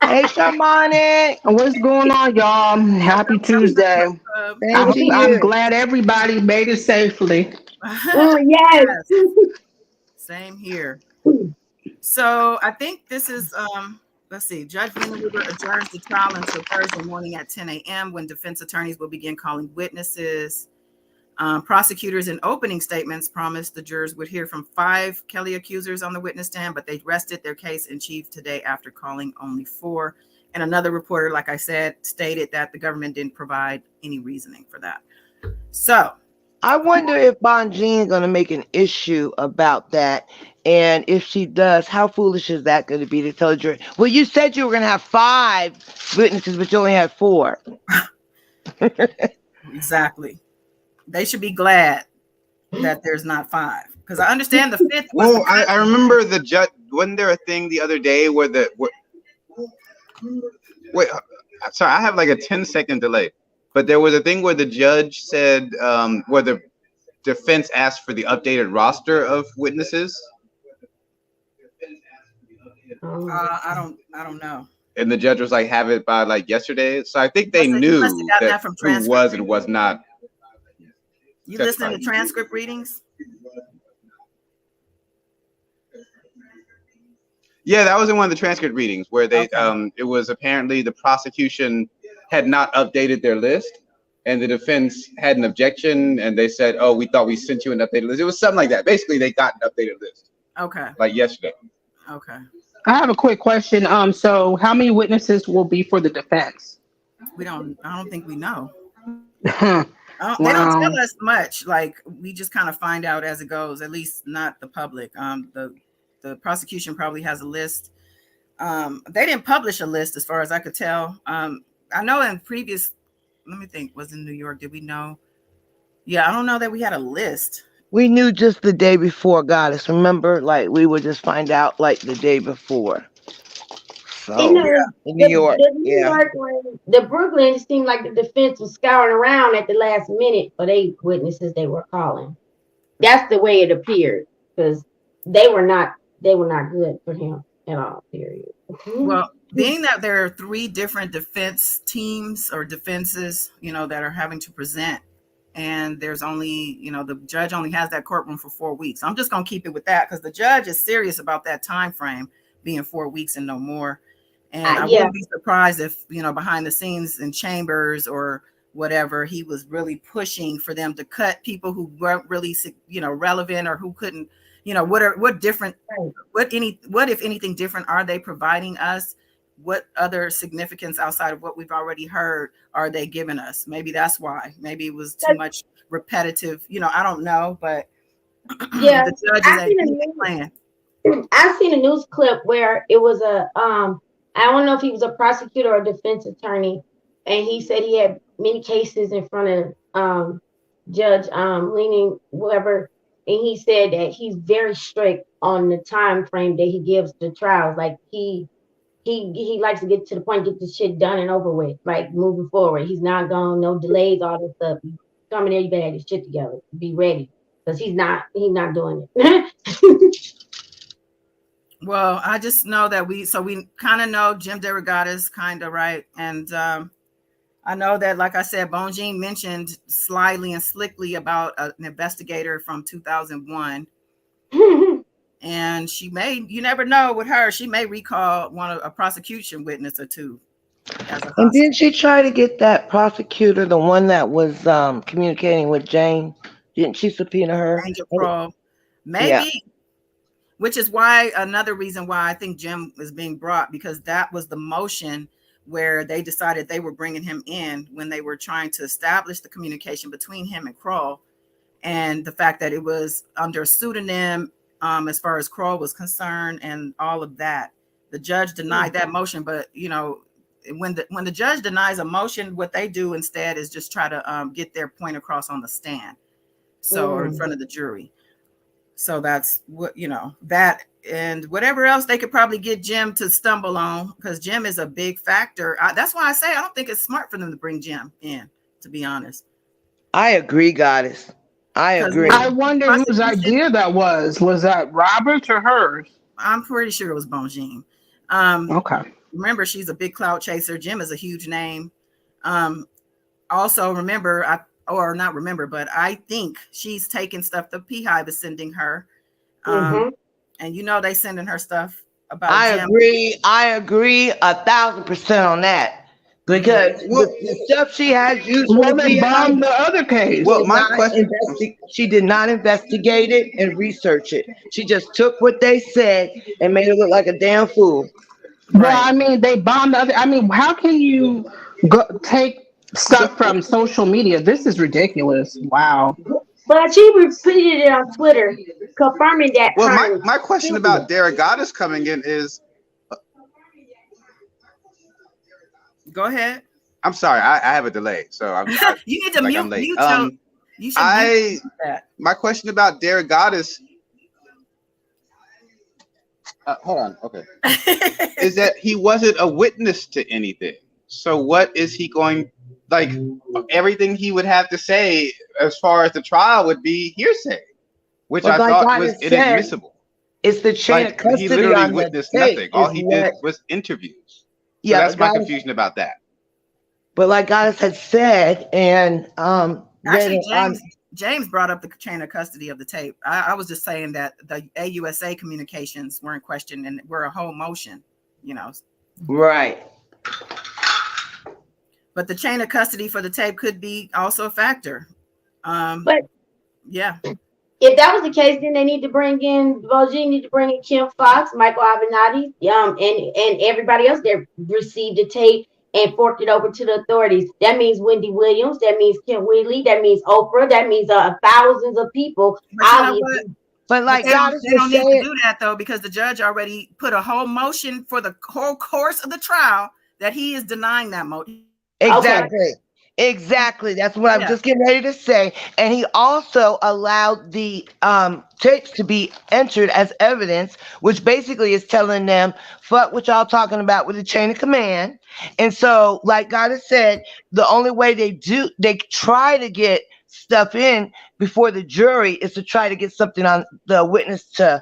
Hey, Shamanic. What's going on, y'all? Happy Tuesday. I'm glad everybody made it safely. Yes. Same here. So I think this is, let's see, Judge Wienerhuber adjourns the trial until Thursday morning at 10 a.m. when defense attorneys will begin calling witnesses. Prosecutors in opening statements promised the jurors would hear from 5 Kelly accusers on the witness stand, but they rested their case in chief today after calling only 4. And another reporter, like I said, stated that the government didn't provide any reasoning for that. So I wonder if Bonjean's going to make an issue about that. And if she does, how foolish is that going to be to tell the jury? Well, you said you were going to have 5 witnesses, but you only had 4. Exactly. They should be glad that there's not 5, because I understand the 5th. Well, I remember the judge. Wasn't there a thing the other day where wait, sorry, I have like a 10-second delay. But there was a thing where the judge said, where the defense asked for the updated roster of witnesses. I don't know. And the judge was like, have it by like yesterday. So I think they knew that who was and was not. You listening to transcript readings? Yeah, that was in one of the transcript readings where they it was apparently the prosecution had not updated their list and the defense had an objection and they said, "Oh, we thought we sent you an updated list." It was something like that. Basically, they got an updated list. Okay. Like yesterday. Okay. I have a quick question. So how many witnesses will be for the defense? I don't think we know. Wow. They don't tell us much. Like, we just kind of find out as it goes, at least not the public. The prosecution probably has a list. They didn't publish a list as far as I could tell. I know in previous, let me think, was in New York, did we know? Yeah, I don't know that we had a list. We knew just the day before, Goddess. Remember, like we would just find out like the day before. So in New York, The Brooklyn, it seemed like the defense was scouring around at the last minute for they witnesses they were calling. That's the way it appeared, because they were not good for him. at all. Period. Well, being that there are three different defense teams or defenses, that are having to present, and there's only, the judge only has that courtroom for 4 weeks. I'm just going to keep it with that because the judge is serious about that time frame being 4 weeks and no more. And I Yeah. wouldn't be surprised if, behind the scenes in chambers or whatever, he was really pushing for them to cut people who weren't really, relevant or who couldn't, what different, what if anything different are they providing us? What other significance outside of what we've already heard are they giving us? Maybe that's why. Maybe it was too much repetitive. I don't know, but Yeah, the judge is playing. I seen a news clip where it was I don't know if he was a prosecutor or a defense attorney, and he said he had many cases in front of Judge Leaning whatever, and he said that he's very strict on the time frame that he gives to trials. Like he likes to get to the point, get this shit done and over with, like moving forward. He's not going, no delays, all this stuff. You come in there, you better have your shit together, be ready, because he's not doing it. Well, I just know that we kind of know Jim DeRogatis, kind of, right? And I know that, like I said, Bonjean mentioned slyly and slickly about an investigator from 2001. And you never know with her, she may recall a prosecution witness or two. And didn't she try to get that prosecutor, the one that was communicating with Jane? Didn't she subpoena her? Angel Crow. Maybe. Yeah. Which is another reason why I think Jim is being brought, because that was the motion where they decided they were bringing him in when they were trying to establish the communication between him and Kroll, and the fact that it was under a pseudonym as far as Kroll was concerned and all of that. The judge denied that motion, but when the judge denies a motion, what they do instead is just try to get their point across on the stand, or in front of the jury. So that's what, that and whatever else they could probably get Jim to stumble on, because Jim is a big factor. That's why I say I don't think it's smart for them to bring Jim in, to be honest. I agree, Goddess. I agree. I wonder whose idea that was. Was that Robert's or hers? I'm pretty sure it was Bonjean. Okay. Remember, she's a big clout chaser. Jim is a huge name. Also, remember, but I think she's taking stuff the Beehive is sending her. And they sending her stuff about Jim. I agree 1,000% on that. Because the stuff she has used for the bombed the other case. Well, my question, she did not investigate it and research it. She just took what they said and made it look like a damn fool. Well, I mean, they bombed the other. I mean, how can you take stuff from social media? This is ridiculous. Wow. But she repeated it on Twitter, confirming that. Well, my question about DeRogatis coming in is. Go ahead. I'm sorry, I have a delay, so I'm. You need to mute. I'm late. You should mute that. My question about DeRogatis. Hold on. Okay. Is that he wasn't a witness to anything? So what is he going? Like everything he would have to say as far as the trial would be hearsay, which I thought was inadmissible. It's the chain of custody. He literally witnessed nothing. All he did was interviews. So that's my confusion about that. But like Goddess had said, and actually James brought up the chain of custody of the tape. I was just saying that the AUSA communications were in question and were a whole motion, Right. But the chain of custody for the tape could be also a factor. But yeah. If that was the case, then they need to bring in Bonjean, need to bring in Kim Fox, Michael Avenatti, and everybody else that received the tape and forked it over to the authorities. That means Wendy Williams, that means Kim Wheatley, that means Oprah, that means thousands of people. But like they don't need to do that though, because the judge already put a whole motion for the whole course of the trial that he is denying that motion. Exactly. Okay. Exactly. That's what I'm just getting ready to say. And he also allowed the tapes to be entered as evidence, which basically is telling them, fuck what y'all talking about with the chain of command. And so, like God has said, the only way they try to get stuff in before the jury is to try to get something on the witness to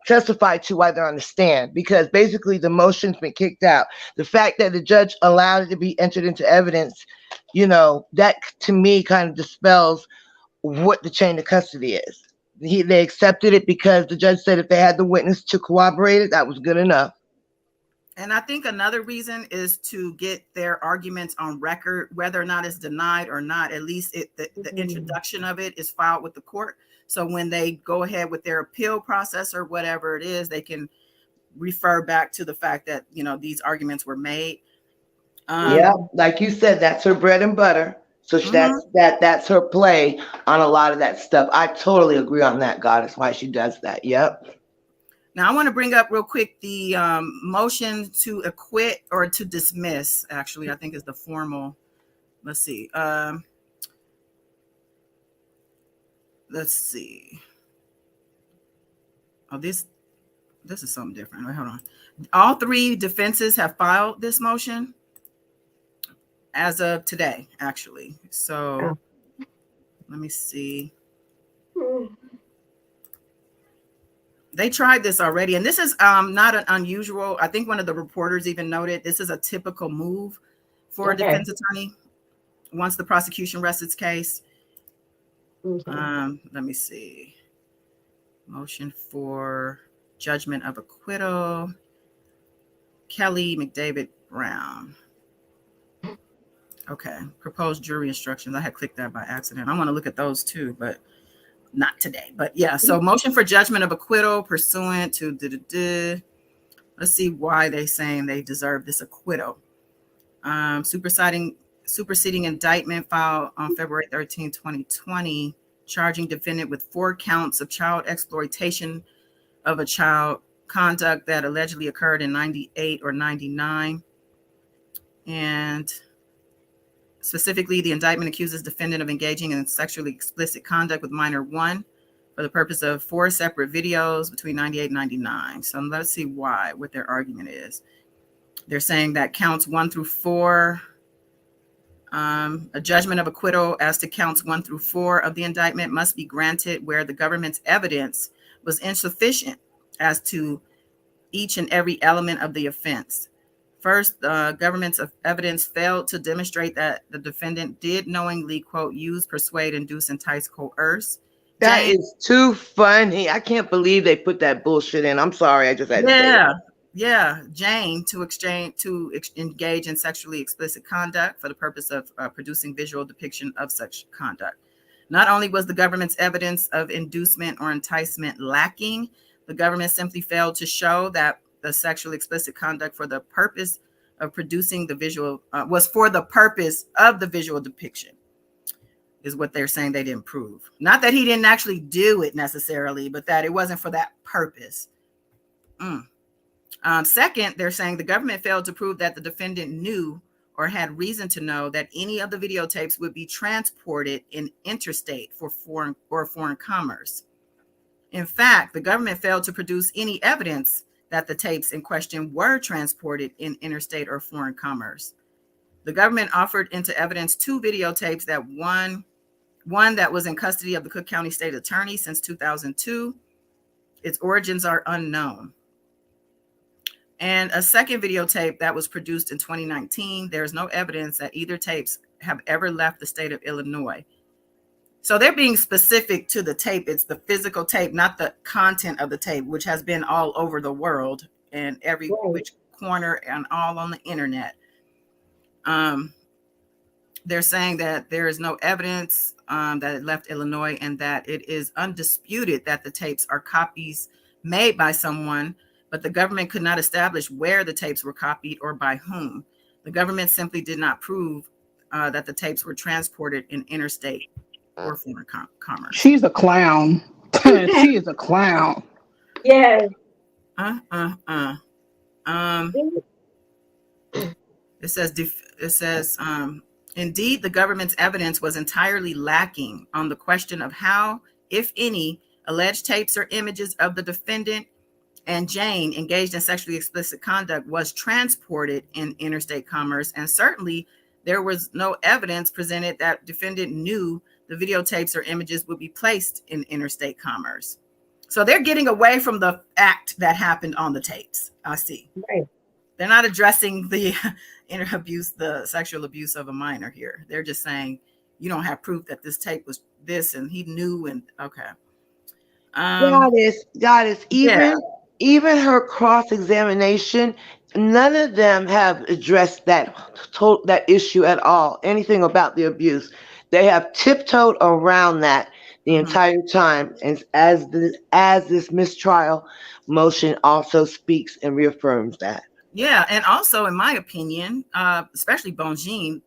testify to while they're on the stand, because basically the motion's been kicked out. The fact that the judge allowed it to be entered into evidence, that to me kind of dispels what the chain of custody is. They accepted it because the judge said if they had the witness to corroborate it, that was good enough. And I think another reason is to get their arguments on record, whether or not it's denied or not. At least the introduction of it is filed with the court. So when they go ahead with their appeal process or whatever it is, they can refer back to the fact that, these arguments were made. Yeah, like you said, that's her bread and butter. So that's her play on a lot of that stuff. I totally agree on that, Goddess, why she does that. Yep. Now, I want to bring up real quick the motion to acquit or to dismiss, actually, I think is the formal. Let's see. Let's see. Oh, this is something different. Wait, hold on. All three defenses have filed this motion as of today, actually. So let me see. They tried this already, and this is not an unusual. I think one of the reporters even noted this is a typical move for a defense attorney once the prosecution rests its case. Let me see. Motion for judgment of acquittal. Kelly McDavid Brown. Okay. Proposed jury instructions. I had clicked that by accident. I want to look at those too, but not today. But yeah, so motion for judgment of acquittal pursuant to let's see why they saying they deserve this acquittal. Superseding indictment filed on February 13, 2020, charging defendant with 4 counts of child exploitation of a child, conduct that allegedly occurred in 98 or 99. And specifically, the indictment accuses defendant of engaging in sexually explicit conduct with minor 1 for the purpose of 4 separate videos between 98 and 99. So let's see what their argument is. They're saying that counts 1 through 4, a judgment of acquittal as to counts 1 through 4 of the indictment must be granted where the government's evidence was insufficient as to each and every element of the offense. First, the government's evidence failed to demonstrate that the defendant did knowingly, quote, use, persuade, induce, entice, coerce. That is too funny. I can't believe they put that bullshit in. I'm sorry. I just had to say that. Yeah. Jane to engage in sexually explicit conduct for the purpose of producing visual depiction of such conduct. Not only was the government's evidence of inducement or enticement lacking, the government simply failed to show that the sexually explicit conduct for the purpose of producing the visual was for the purpose of the visual depiction, is what they're saying they didn't prove. Not that he didn't actually do it necessarily, but that it wasn't for that purpose. Second, they're saying the government failed to prove that the defendant knew or had reason to know that any of the videotapes would be transported in interstate for foreign commerce. In fact, the government failed to produce any evidence that the tapes in question were transported in interstate or foreign commerce. The government offered into evidence 2 videotapes, that one that was in custody of the Cook County State Attorney since 2002. Its origins are unknown. And a second videotape that was produced in 2019. There is no evidence that either tapes have ever left the state of Illinois. So they're being specific to the tape. It's the physical tape, not the content of the tape, which has been all over the world and every which corner and all on the internet. They're saying that there is no evidence that it left Illinois, and that it is undisputed that the tapes are copies made by someone, but the government could not establish where the tapes were copied or by whom. The government simply did not prove that the tapes were transported in interstate or foreign commerce. She's a clown. She is a clown. Yes. It says indeed, the government's evidence was entirely lacking on the question of how, if any, alleged tapes or images of the defendant and Jane engaged in sexually explicit conduct was transported in interstate commerce. And certainly there was no evidence presented that defendant knew the videotapes or images would be placed in interstate commerce. So they're getting away from the act that happened on the tapes. I see. Right. They're not addressing the the sexual abuse of a minor here. They're just saying you don't have proof that this tape was this and he knew and okay. Goddess, Yeah. even her cross examination, none of them have addressed that issue at all. Anything about the abuse, they have tiptoed around that the Mhm. entire time, and as this mistrial motion also speaks and reaffirms that. Yeah, and also, in my opinion, especially Bonjean,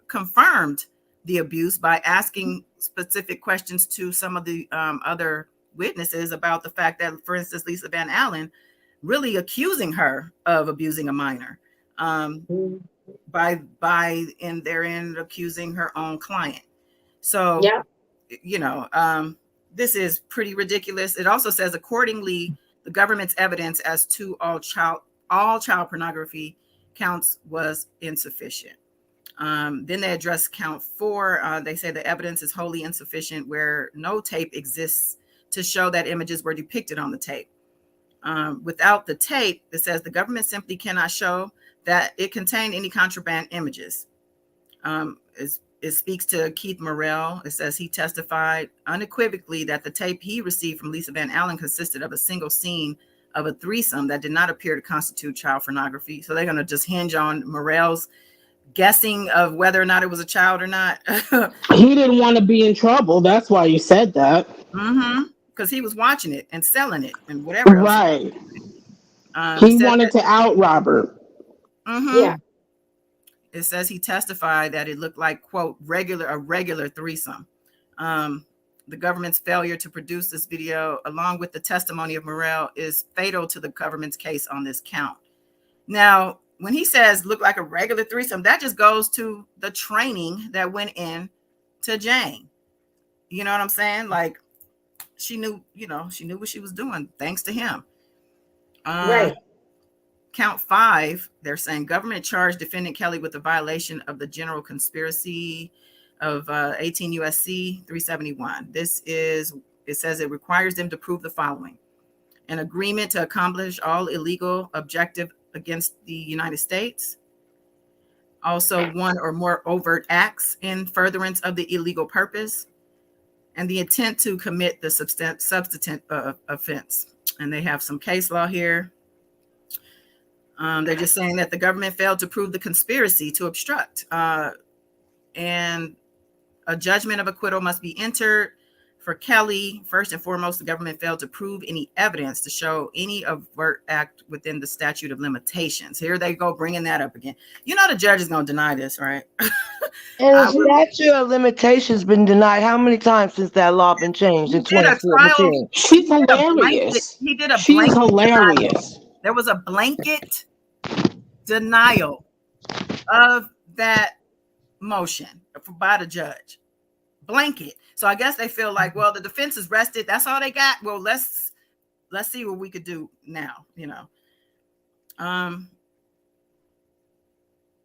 confirmed the abuse by asking specific questions to some of the other witnesses about the fact that, for instance, Lisa Van Allen really accusing her of abusing a minor by in their end accusing her own client. So, Yeah. this is pretty ridiculous. It also says, accordingly, the government's evidence as to all child pornography counts was insufficient. Then they address count 4. They say the evidence is wholly insufficient where no tape exists to show that images were depicted on the tape. Without the tape, it says the government simply cannot show that it contained any contraband images. It speaks to Keith Morrell. It says he testified unequivocally that the tape he received from Lisa Van Allen consisted of a single scene of a threesome that did not appear to constitute child pornography. So they're going to just hinge on Morrell's guessing of whether or not it was a child or not. He didn't want to be in trouble. That's why you said that. Because he was watching it and selling it and whatever else. Right. He wanted to out Robert. Yeah. It says he testified that it looked like, quote, a regular threesome. The government's failure to produce this video, along with the testimony of Morrell, is fatal to the government's case on this count. Now, when he says look like a regular threesome, that just goes to the training that went in to Jane. You know what I'm saying? Like she knew what she was doing thanks to him. Right. Count 5, they're saying government charged defendant Kelly with a violation of the general conspiracy of 18 USC 371. It says it requires them to prove the following: an agreement to accomplish all illegal objective against the United States, also one or more overt acts in furtherance of the illegal purpose, and the intent to commit the substantive offense. And they have some case law here. They're just saying that the government failed to prove the conspiracy to obstruct, and a judgment of acquittal must be entered for Kelly. First and foremost, the government failed to prove any evidence to show any overt act within the statute of limitations. Here they go, bringing that up again. You know the judge is going to deny this, right? And the statute of limitations been denied how many times since that law been changed in 2017? She's hilarious. He did a She's blanket hilarious. denial. There was a blanket denial of that motion by the judge. Blanket. So I guess they feel like, well, the defense is rested. That's all they got. Well, let's see what we could do now.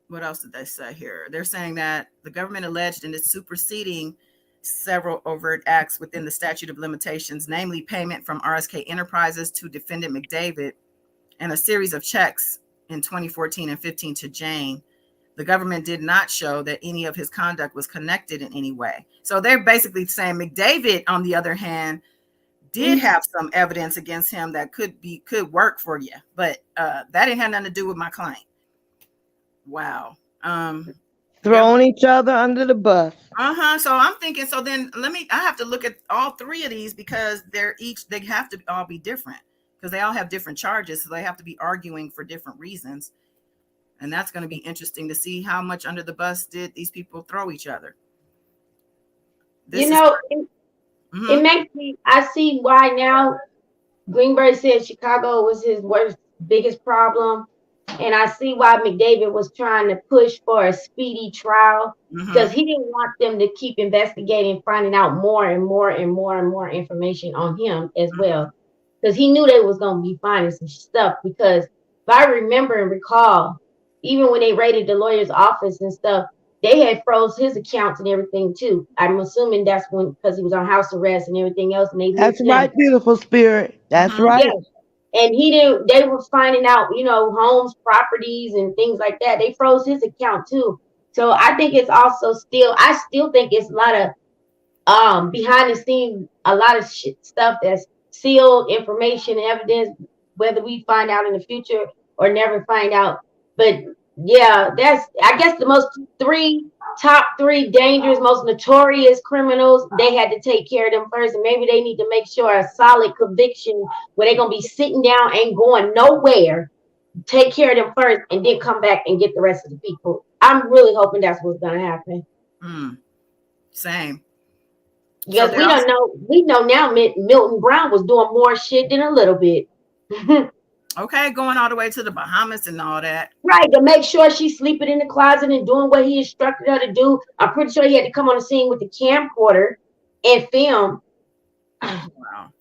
What else did they say here? They're saying that the government alleged in its superseding several overt acts within the statute of limitations, namely payment from RSK Enterprises to defendant McDavid and a series of checks in 2014 and 15 to Jane. The government did not show that any of his conduct was connected in any way. So they're basically saying McDavid, on the other hand, did have some evidence against him that could work for you, but that didn't have nothing to do with my client. Wow. Throwing each other under the bus. So I'm thinking, so then I have to look at all 3 of these because they have to all be different because they all have different charges. So they have to be arguing for different reasons. And that's going to be interesting to see how much under the bus did these people throw each other. It makes me, I see why now Greenberg said Chicago was his biggest problem. And I see why McDavid was trying to push for a speedy trial because he didn't want them to keep investigating, finding out more and more and more and more information on him as well. Because he knew they was going to be finding some stuff. Because if I remember and recall, even when they raided the lawyer's office and stuff, they had froze his accounts and everything too. I'm assuming that's when, because he was on house arrest and everything else, and they That's leased him. right, beautiful spirit. That's Mm-hmm. Yeah, right. and he didn't. They were finding out, homes, properties, and things like that. They froze his account too. So I think it's also still. I still think it's a lot of behind the scenes, a lot of stuff that's sealed information and evidence, whether we find out in the future or never find out. But yeah, that's, I guess, the most top three dangerous, most notorious criminals. They had to take care of them first, and maybe they need to make sure a solid conviction where they're gonna be sitting down, ain't going nowhere. Take care of them first, and then come back and get the rest of the people. I'm really hoping that's what's gonna happen. Mm, same. So Because they're also we know now Milton Brown was doing more shit than a little bit. okay, going all the way to the Bahamas and all that. Right, to make sure she's sleeping in the closet and doing what he instructed her to do. I'm pretty sure he had to come on the scene with the camcorder and film. Wow.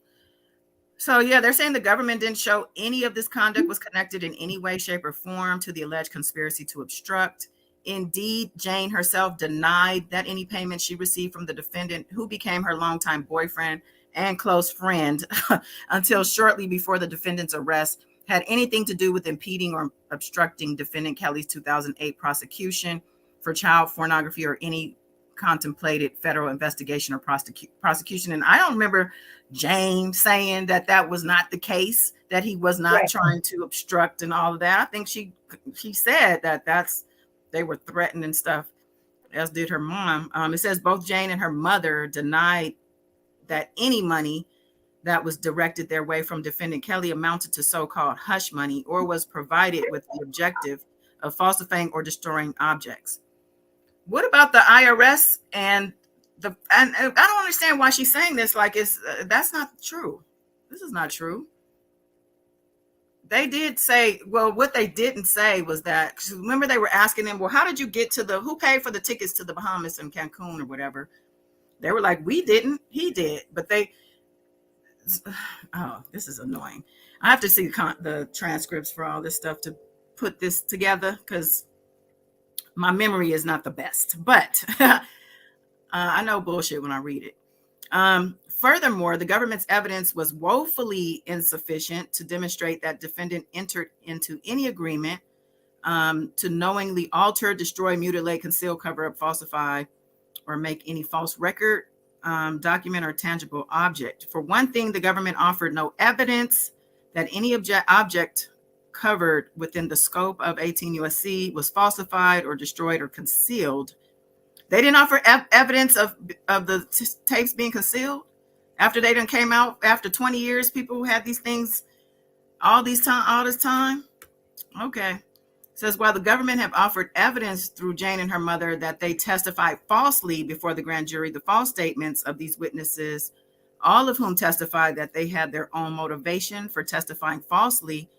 So yeah, they're saying the government didn't show any of this conduct was connected in any way, shape, or form to the alleged conspiracy to obstruct. Indeed, Jane herself denied that any payment she received from the defendant, who became her longtime boyfriend and close friend until shortly before the defendant's arrest, had anything to do with impeding or obstructing defendant Kelly's 2008 prosecution for child pornography or any contemplated federal investigation or prosecution. And I don't remember Jane saying that that was not the case, that he was not Right. trying to obstruct and all of that. I think she said that they were threatened and stuff, as did her mom. It says both Jane and her mother denied that any money that was directed their way from defendant Kelly amounted to so-called hush money or was provided with the objective of falsifying or destroying objects. What about the IRS and and I don't understand why she's saying this like it's that's not true. This is not true. They did say, well, what they didn't say was that, 'cause remember they were asking them, well, how did you get to who paid for the tickets to the Bahamas and Cancun or whatever? They were like, we didn't, he did. But oh, this is annoying. I have to see the transcripts for all this stuff to put this together because my memory is not the best. But I know bullshit when I read it. Furthermore, the government's evidence was woefully insufficient to demonstrate that defendant entered into any agreement to knowingly alter, destroy, mutilate, conceal, cover up, falsify, or make any false record, document, or tangible object. For one thing, the government offered no evidence that any object covered within the scope of 18 USC was falsified or destroyed or concealed. They didn't offer evidence of the tapes being concealed after they done came out after 20 years. People who had these things all this time. Okay. It says while the government have offered evidence through Jane and her mother that they testified falsely before the grand jury, the false statements of these witnesses, all of whom testified that they had their own motivation for testifying falsely,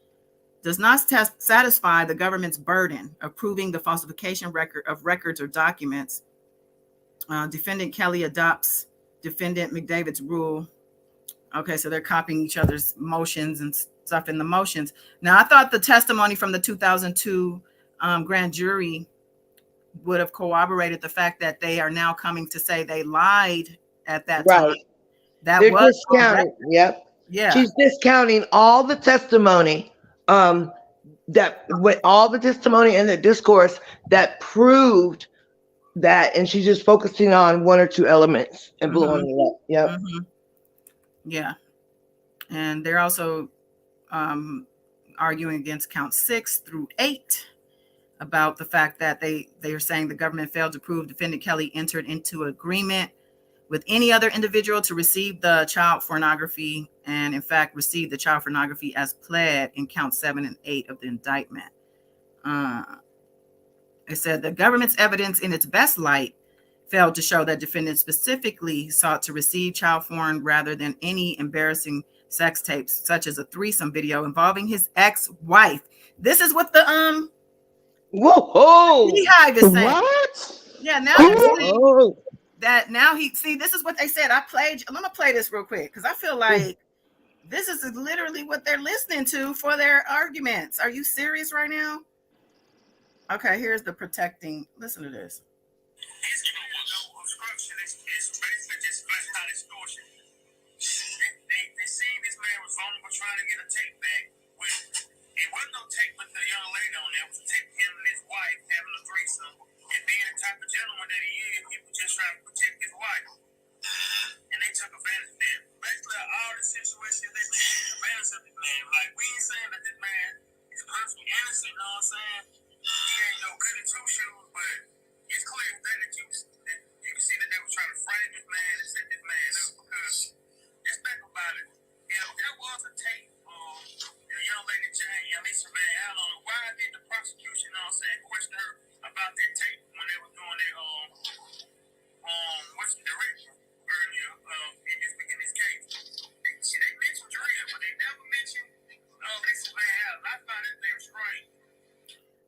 does not satisfy the government's burden of proving the falsification of records or documents. Defendant Kelly adopts defendant McDavid's rule. Okay, so they're copying each other's motions and stuff in the motions. Now, I thought the testimony from the 2002 grand jury would have corroborated the fact that they are now coming to say they lied at that time. Right. That They're was discounting. Yep. yeah. She's discounting all the testimony, that with all the testimony and the discourse that proved that, and she's just focusing on one or two elements and blowing it up. Yep. Mm-hmm. Yeah. And they're also arguing against count 6 through 8 about the fact that they are saying the government failed to prove defendant Kelly entered into agreement with any other individual to receive the child pornography and in fact received the child pornography as pled in count 7 and 8 of the indictment. It said the government's evidence in its best light failed to show that defendant specifically sought to receive child porn rather than any embarrassing sex tapes, such as a threesome video involving his ex-wife. This is what the Whoa! Beehive is saying. What? Yeah, now you're saying that now this is what they said. I'm gonna play this real quick because I feel like this is literally what they're listening to for their arguments. Are you serious right now? Okay, here's the protecting. Listen to this. trying to get a tape back. It wasn't no tape with the young lady on there. It was a tape of him and his wife having a threesome. And being the type of gentleman that he is, he was just trying to protect his wife. And they took advantage of that. Basically, all the situations, they been taking advantage of this man. Like, we ain't saying that this man is perfectly innocent, you know what I'm saying? He ain't no good at two shoes, but it's clear that you can see that they were trying to frame this man and set this man up. Because, just think about it. If there was a tape of the young lady Jane and Lisa Van Allen, why did the prosecution, you know what I'm saying, question her about that tape when they were doing their, what's the direction earlier in this case? They mentioned Drea, but they never mentioned Lisa Van Allen. I found that very strange.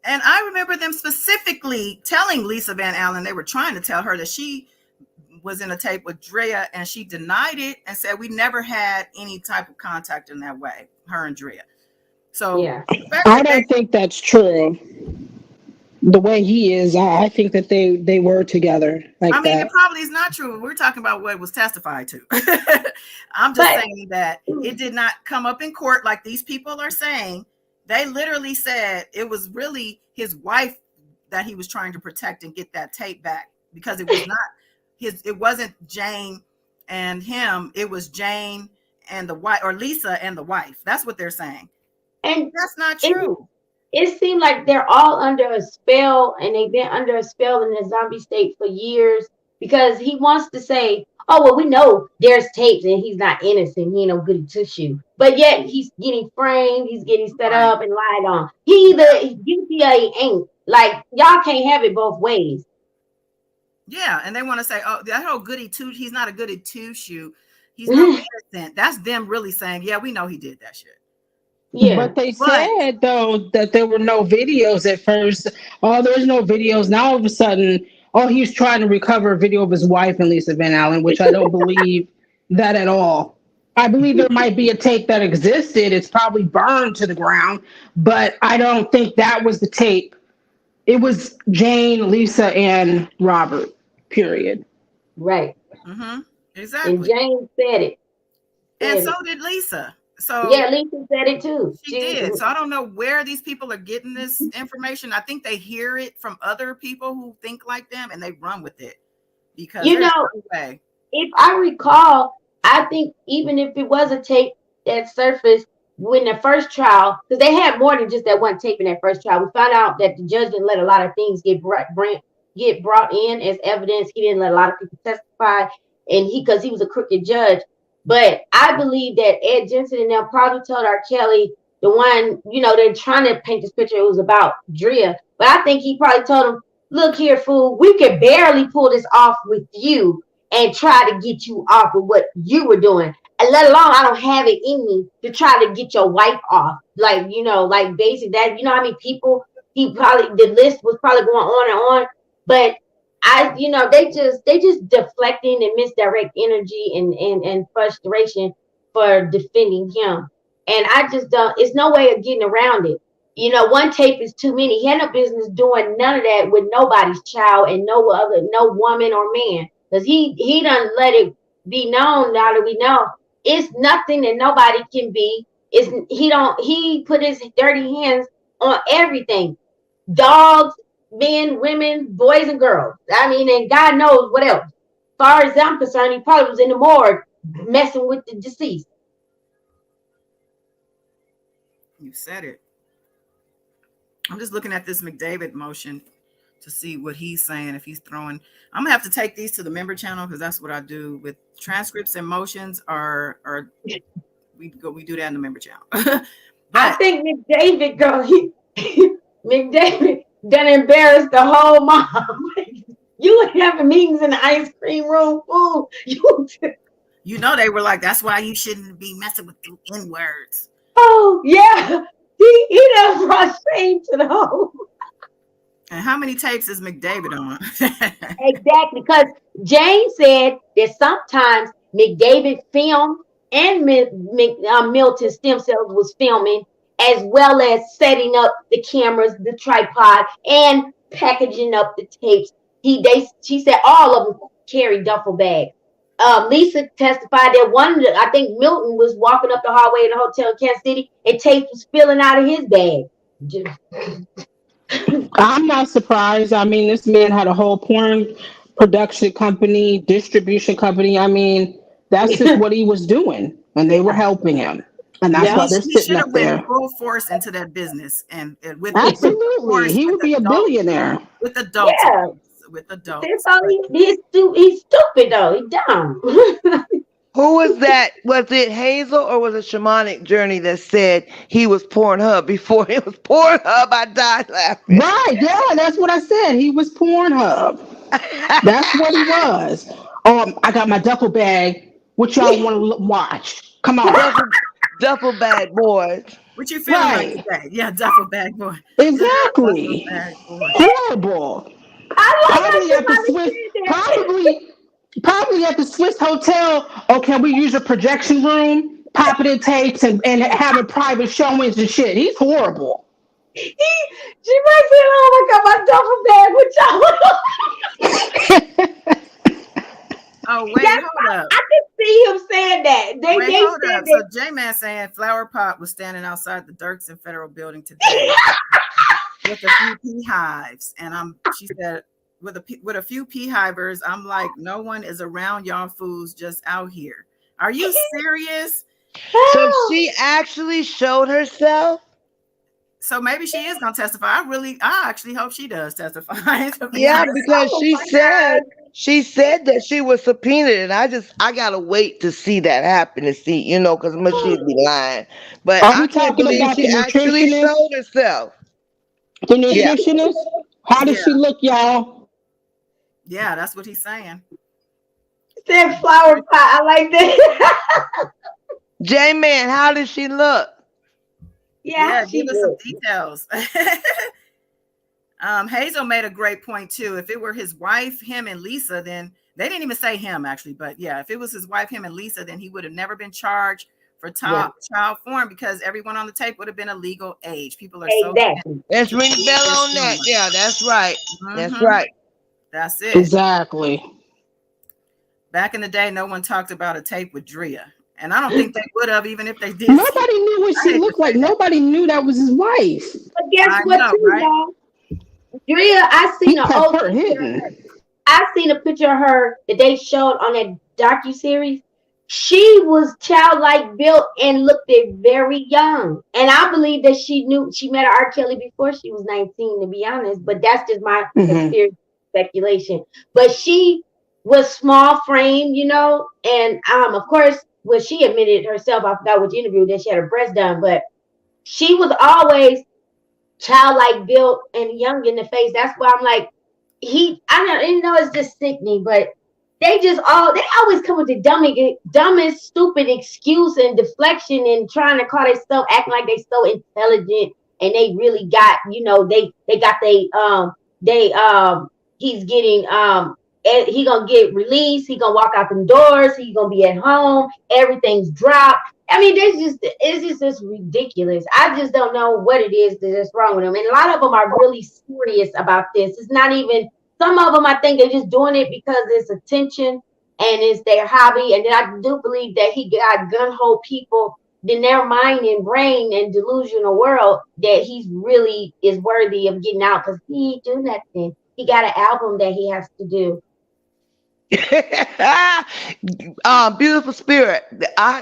And I remember them specifically telling Lisa Van Allen, they were trying to tell her that she was in a tape with Drea, and she denied it and said we never had any type of contact in that way, her and Drea. So Yeah. I don't think that's true. The way he is, I think that they were together like I mean, that. it probably is not true. We're talking about what was testified to. I'm just saying that it did not come up in court like these people are saying. They literally said it was really his wife that he was trying to protect and get that tape back, because it was not it wasn't Jane and him. It was Jane and the wife, or Lisa and the wife. That's what they're saying. And that's not true. It seemed like they're all under a spell, and they've been under a spell in the zombie state for years, because he wants to say, oh, well, we know there's tapes and he's not innocent. He ain't no goody two-shoe. But yet he's getting framed, he's getting set up and lied on. He either guilty or he ain't. Like, y'all can't have it both ways. Yeah, and they want to say, oh, that whole goody two, he's not a goody two-shoe. He's no innocent. That's them really saying, yeah, we know he did that shit. Yeah. But they said, though, that there were no videos at first. Oh, there's no videos. Now, all of a sudden, he was trying to recover a video of his wife and Lisa Van Allen, which I don't believe that at all. I believe there might be a tape that existed. It's probably burned to the ground, but I don't think that was the tape. It was Jane, Lisa, and Robert, period. Right. Mm-hmm. Exactly. And Jane said it. And so did Lisa. So yeah, Lisa said it too. She did. So I don't know where these people are getting this information. I think they hear it from other people who think like them, and they run with it. Because no way. If I recall, I think even if it was a tape that surfaced when the first trial, because they had more than just that one tape in that first trial. We found out that the judge didn't let a lot of things get brought in as evidence. He didn't let a lot of people testify, and because he was a crooked judge. But I believe that Ed Jensen and them probably told R. Kelly, the one, they're trying to paint this picture, it was about Drea. But I think he probably told him, look here, fool, we could barely pull this off with you and try to get you off of what you were doing. And let alone, I don't have it in me to try to get your wife off. Like, like basic that, how many people the list was probably going on and on. But they just deflecting and misdirect energy and frustration for defending him. And I just don't, it's no way of getting around it. One tape is too many. He had no business doing none of that with nobody's child and no woman or man. Because he done let it be known now that we know it's nothing that nobody can be. He put his dirty hands on everything. Dogs, men, women, boys, and girls. I mean, and God knows what else. As far as I'm concerned, he probably was in the morgue messing with the deceased. You said it. I'm just looking at this McDavid motion to see what he's saying. If he's throwing, I'm gonna have to take these to the member channel, because that's what I do with transcripts and motions. We do that in the member channel. I think McDavid McDavid done embarrassed the whole mob. You were having meetings in the ice cream room, fool. They were like, that's why you shouldn't be messing with the N-words. Oh yeah, he done brought shame to the whole. And how many tapes is McDavid on? Exactly, because Jane said that sometimes McDavid filmed and Milton Stem Cells was filming, as well as setting up the cameras, the tripod, and packaging up the tapes. She said all of them carry duffel bags. Lisa testified that I think Milton was walking up the hallway in the hotel in Kansas City, and tape was spilling out of his bag. I'm not surprised. I mean, this man had a whole porn production company, distribution company. I mean, that's just what he was doing, and they were Yeah, helping him, and that's yeah, why they're He sitting should up have went there. full force into that business and with of Absolutely, course he would be a billionaire. with adults, of yeah. course, with That's adults. all But he's stupid though. He's dumb. Who was that? Was it Hazel or was it Shamanic Journey that said he was Pornhub before he was Pornhub? I died laughing. Right? Yeah, that's what I said. He was Pornhub. That's what he was. I got my duffel bag. What y'all want to watch? Come on. duffel, duffel bag boys. what you feeling like Right. today? Yeah, duffel bag boy. Little duffel Exactly. bag boy. Horrible. I like how Probably at the somebody Swiss. said that. Probably at the Swiss hotel. Oh, can we use a projection room? Pop it in tapes and having private showings and shit. He's horrible. She might say, "Oh my god, my duffel bag with y'all." Oh wait, That's hold up. I can see him saying that. They Wait, they hold said up. So that. J-Man saying Flower Pot was standing outside the Dirksen Federal Building today with a few beehives, and she said with a few beehivers, I'm like, no one is around y'all fools, just out here. Are you serious? So she actually showed herself? So maybe she is gonna testify. I actually hope she does testify. To be Yeah, honest. because Oh she my god. said that she was subpoenaed, and I gotta wait to see that happen to see, because she'd be lying. But Are I we can't talking believe about she the actually nutritionist? showed herself. The Yeah. nutritionist? How does Yeah, she look, y'all? yeah, that's what he's saying. Said flower pot. I like that. J Man, how does she look? Yeah, Yeah, give she us some did. details. Hazel made a great point too. If it were his wife, him and Lisa, then they didn't even say him actually, but yeah, if it was his wife, him and Lisa, then he would have never been charged for Yeah, child porn because everyone on the tape would have been a legal age. People are so exactly. Let's to ring the keep bell this on that. going. Yeah, that's right. That's Hmm. right. That's it. Exactly. Back in the day, no one talked about a tape with Drea, and I don't think they would have even if they did. Nobody knew what I she hate to looked like. say that. Nobody knew that was his wife. But guess I what, know, too, right? y'all? Drea, I He seen an kept old her picture of hidden. her. I seen a picture of her that they showed on that docu-series. She was childlike built and looked it very young. And I believe that she met R. Kelly before she was 19, to be honest. But that's just my Hmm. conspiracy speculation. But she was small frame, and of course, well, she admitted herself, I forgot which interview, that she had her breast done, but she was always childlike built and young in the face. That's why I'm like, I don't you know it's just sickening, but they always come with the dumbest, stupid excuse and deflection and trying to call themselves acting like they so intelligent and they really got, they got they he's getting he gonna get released, he gonna walk out the doors, he gonna be at home, everything's dropped. I mean, it's just ridiculous. I just don't know what it is that's wrong with them. And a lot of them are really serious about this. It's not even some of them. I think they're just doing it because it's attention and it's their hobby. And then I do believe that he got gun ho people in their mind and brain and delusional world that he's really is worthy of getting out because he ain't do nothing. He got an album that he has to do. Beautiful spirit.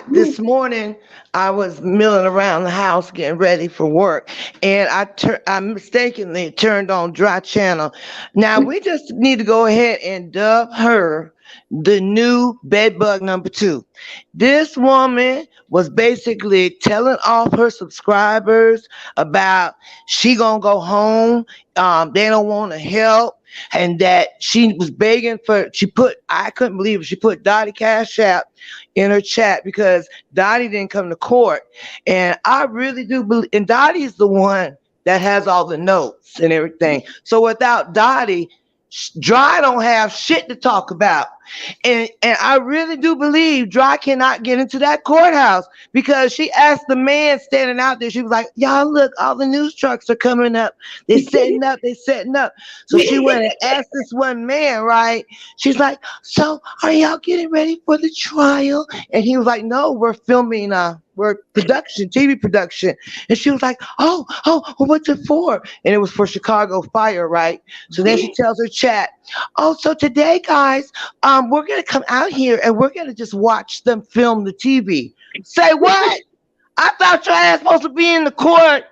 This morning I was milling around the house getting ready for work, and I mistakenly turned on Dry Channel. Now we just need to go ahead and dub her the new bedbug number 2. This woman was basically telling off her subscribers about she gonna go home. They don't want to help, and that she was begging for. I couldn't believe it. She put Dottie Cash App in her chat because Dottie didn't come to court, and I really do believe. And Dottie's the one that has all the notes and everything. So without Dottie, Dry don't have shit to talk about. And I really do believe Dry cannot get into that courthouse because she asked the man standing out there, she was like, y'all look, all the news trucks are coming up. They're setting up, they're setting up. So she went and asked this one man, right? She's like, so are y'all getting ready for the trial? And he was like, no, we're filming we're production, TV production. And she was like, oh, well, what's it for? And it was for Chicago Fire, right? So then she tells her chat, oh, so today, guys, we're gonna come out here and we're gonna just watch them film the TV. Say what? I thought your ass supposed to be in the court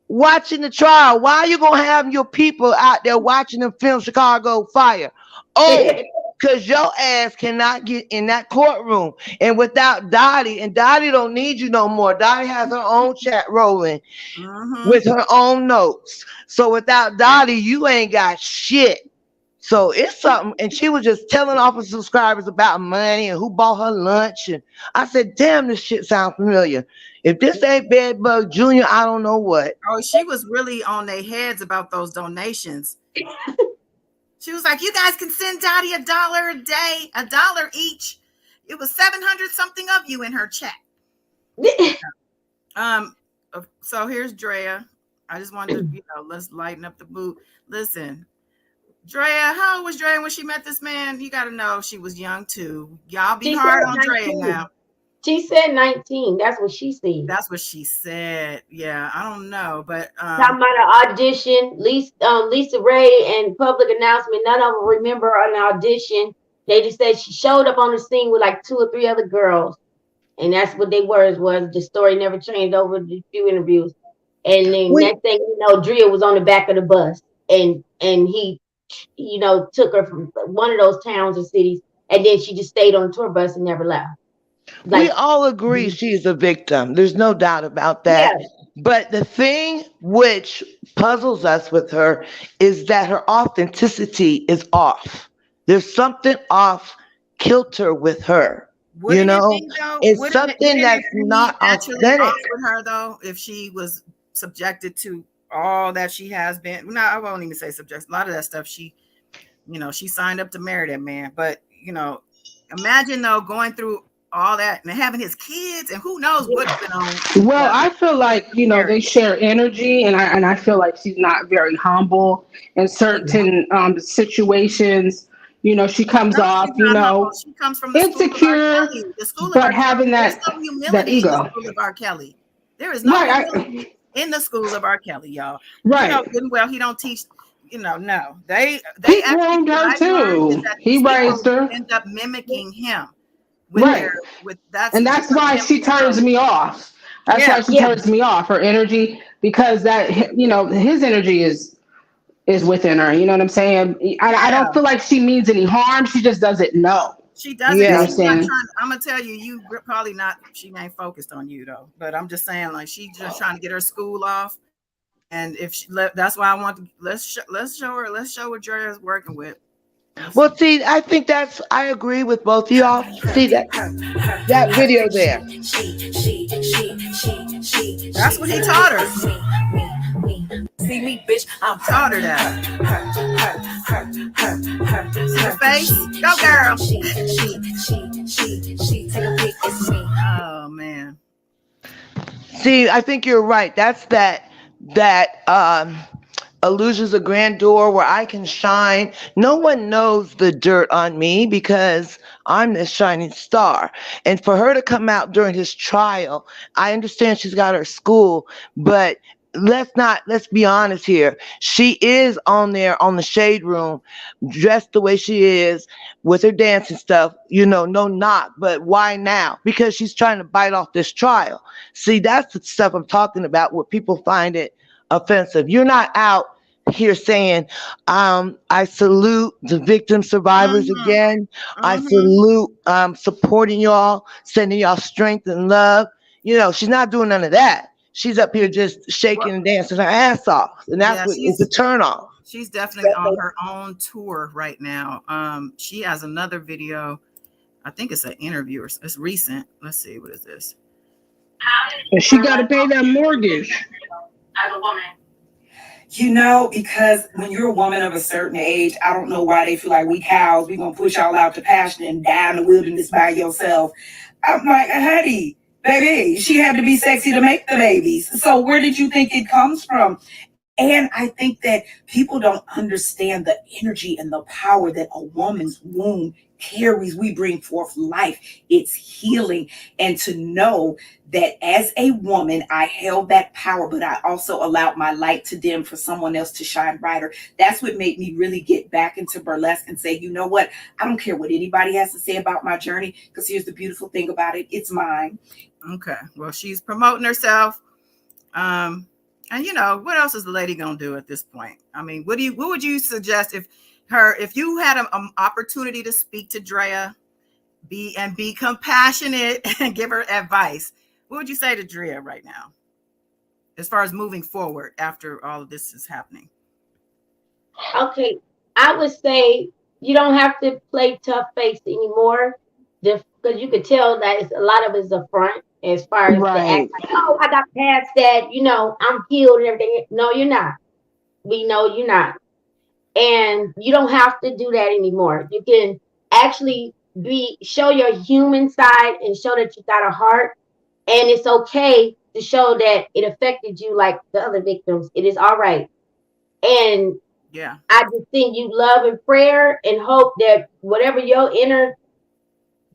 watching the trial. Why are you gonna have your people out there watching them film Chicago Fire? Oh, because your ass cannot get in that courtroom. And without Dottie, and Dottie don't need you no more. Dottie has her own chat rolling with her own notes. So without Dottie, you ain't got shit. So it's something. And she was just telling off her subscribers about money and who bought her lunch. And I said, damn, this shit sounds familiar. If this ain't Bedbug Jr., I don't know what. Oh, she was really on their heads about those donations. She was like, you guys can send Dottie $1 a day, $1 each. It was 700 something of you in her chat. So here's Drea. I just wanted to, let's lighten up the mood. Listen, Drea, how old was Drea when she met this man? You got to know she was young too. Y'all be hard on Drea now. She said 19. That's what she said. That's what she said. Yeah, I don't know, but talking about an audition. Lisa Ray and public announcement. None of them remember an audition. They just said she showed up on the scene with like 2 or 3 other girls, and that's what their words was. The story never changed over the few interviews. And then next thing you know, Drea was on the back of the bus, and he, took her from one of those towns or cities, and then she just stayed on the tour bus and never left. We all agree she's a victim. There's no doubt about that. Yeah. But the thing which puzzles us with her is that her authenticity is off. There's something off kilter with her. It's something that's not authentic with her, though. If she was subjected to all that she has been, no, I won't even say subject. A lot of that stuff she signed up to marry that man. But imagine though going through all that and having his kids and who knows what's been on. Well, I feel like they share energy, and I feel like she's not very humble in certain situations. She comes off, she comes from the insecure, but having that ego. In the school of R. Kelly, there is no humility in the school of R. Kelly, y'all. Right. Well, he don't teach. No, they he groomed her too. He raised her. End up mimicking him. That's why she turns me off. That's why she turns me off. Her energy, because that his energy is within her. You know what I'm saying? I don't feel like she means any harm. She just doesn't know. She doesn't. Yeah. I'm gonna tell you, you probably not. She ain't focused on you though. But I'm just saying, like she's just trying to get her school off. And if that's why I want to let's show her. Let's show what Drea is working with. Well, see, I think I agree with both of y'all. See that video there. That's what he taught her. See me, bitch. I'm taught her that. See the face? Go, girl. Oh man. See, I think you're right. That's that illusions of grandeur where I can shine. No one knows the dirt on me because I'm this shining star. And for her to come out during his trial, I understand she's got her school, but let's be honest here. She is on there on the shade room, dressed the way she is with her dancing stuff, no knock, but why now? Because she's trying to bite off this trial. See, that's the stuff I'm talking about where people find it offensive. You're not out here saying, I salute the victim survivors again. I salute supporting y'all, sending y'all strength and love. She's not doing none of that. She's up here just shaking and dancing her ass off. And that's what is a turn off. She's definitely on her own tour right now. She has another video. I think it's an interview. It's recent. Let's see. What is this? She got to pay that mortgage. As a woman, Because when you're a woman of a certain age, I don't know why they feel like we cows, we gonna push y'all out to pasture and die in the wilderness by yourself. I'm like, honey, baby, she had to be sexy to make the babies. So where did you think it comes from? And I think that people don't understand the energy and the power that a woman's womb carries. We bring forth life, it's healing. And to know that as a woman, I held that power, but I also allowed my light to dim for someone else to shine brighter. That's what made me really get back into burlesque and say, you know what? I don't care what anybody has to say about my journey, because here's the beautiful thing about it, it's mine. Okay. Well, she's promoting herself. And what else is the lady gonna do at this point? I mean, what would you suggest if you had an opportunity to speak to Drea, be compassionate and give her advice? What would you say to Drea right now, as far as moving forward after all of this is happening? Okay, I would say you don't have to play tough face anymore, just because you could tell that a lot of it's a front as far as the act Right. like, oh, I got past that, I'm healed and everything. No, you're not. We know you're not. And you don't have to do that anymore. You can actually show your human side and show that you got a heart. And it's okay to show that it affected you like the other victims. It is all right. And Yeah. I just send you love and prayer and hope that whatever your inner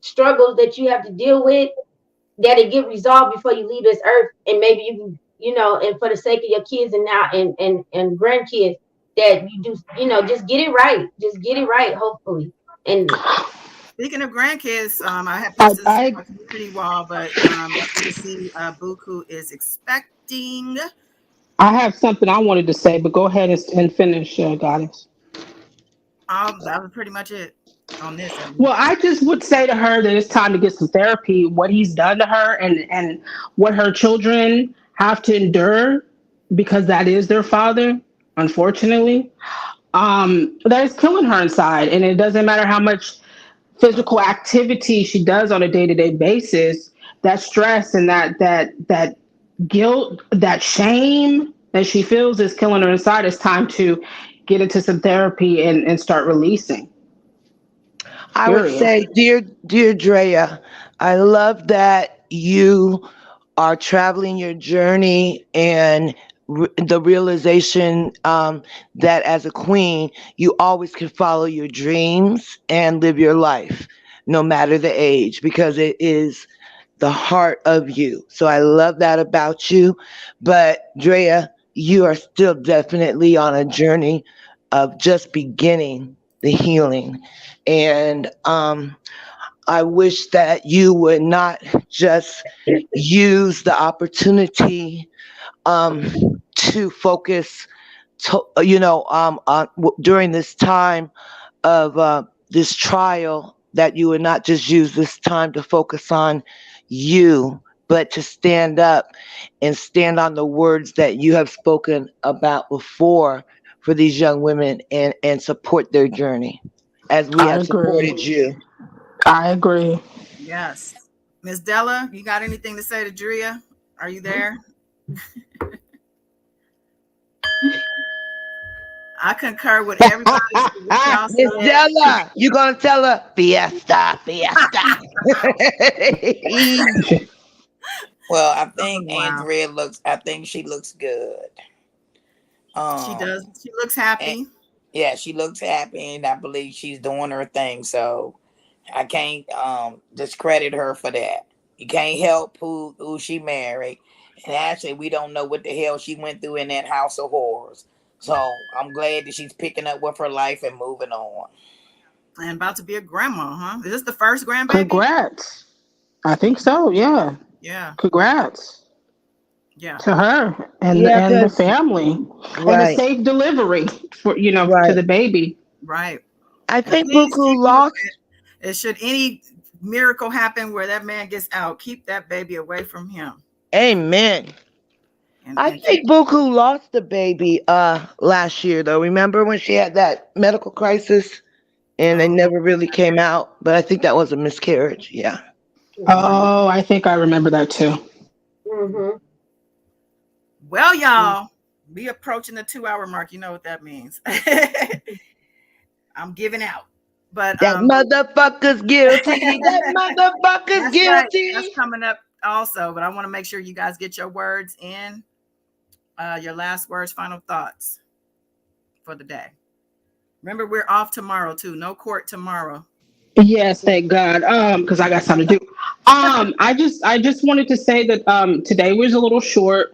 struggles that you have to deal with, that it get resolved before you leave this earth. And maybe you can, and for the sake of your kids and now and grandkids, that you do, just get it right. Just get it right, hopefully. And speaking of grandkids, I have posted this I on my community wall, but you see, Buku is expecting. I have something I wanted to say, but go ahead and finish, Goddess. That was pretty much it on this. At least. Well, I just would say to her that it's time to get some therapy. What he's done to her and what her children have to endure because that is their father, unfortunately. That is killing her inside. And it doesn't matter how much physical activity she does on a day-to-day basis, that stress and that guilt, that shame that she feels is killing her inside. It's time to get into some therapy and start releasing. I would Period. say, dear Drea, I love that you are traveling your journey and the realization that as a queen, you always can follow your dreams and live your life, no matter the age, because it is the heart of you. So I love that about you. But Drea, you are still definitely on a journey of just beginning the healing. And I wish that you would not just use the opportunity um, to focus, during this time of this trial, that you would not just use this time to focus on you, but to stand up and stand on the words that you have spoken about before for these young women and support their journey as we I have agree. supported you. I agree. Yes. Miss Della, you got anything to say to Drea? Are you there? I concur with everybody what y'all Miss said. Della, you gonna tell her fiesta, fiesta. Well, Oh, wow. I think she looks good. She does. Um, She looks and happy. yeah, she looks happy, and I believe she's doing her thing. So I can't discredit her for that. You can't help who she married, and actually, we don't know what the hell she went through in that house of horrors. So I'm glad that she's picking up with her life and moving on. And about to be a grandma, huh? Is this the first grandbaby? Congrats. I think so. Yeah. Yeah. Congrats Yeah. to her Yeah, and the because family and a right, safe delivery for to right. the baby. Right. I And think please Buku keep him away. lost. Should any miracle happen where that man gets out, keep that baby away from him. Amen. I And keep. think Buku lost the baby last year though. Remember when she had that medical crisis and they Oh, never really came out? But I think that was a miscarriage. Yeah. right. mhm, Oh, I think I remember that too. mhm. Well, y'all. We approaching the 2 hour mark. You know what that means. I'm giving out. But That motherfucker's guilty. That motherfucker's that's right. That's guilty. coming up also. But I want to make sure you guys get your words in, your last words, final thoughts for the day. Remember, we're off tomorrow too. No court tomorrow. Yes, thank God. Because I got something to do. I just wanted to say that today was a little short.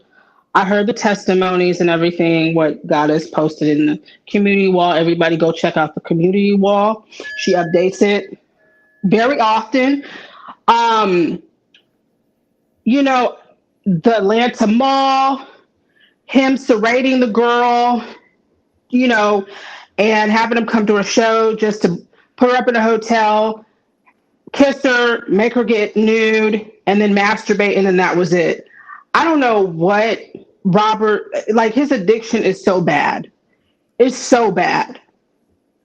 I heard the testimonies and everything, what God has posted in the community wall. Everybody go check out the community wall. She updates it very often. Um, you know, the Atlanta Mall, him serrating the girl, you know, and having him come to a show just to put her up in a hotel, kiss her, make her get nude, and then masturbate, and then that was it. I don't know what Robert, like, his addiction is so bad. It's so bad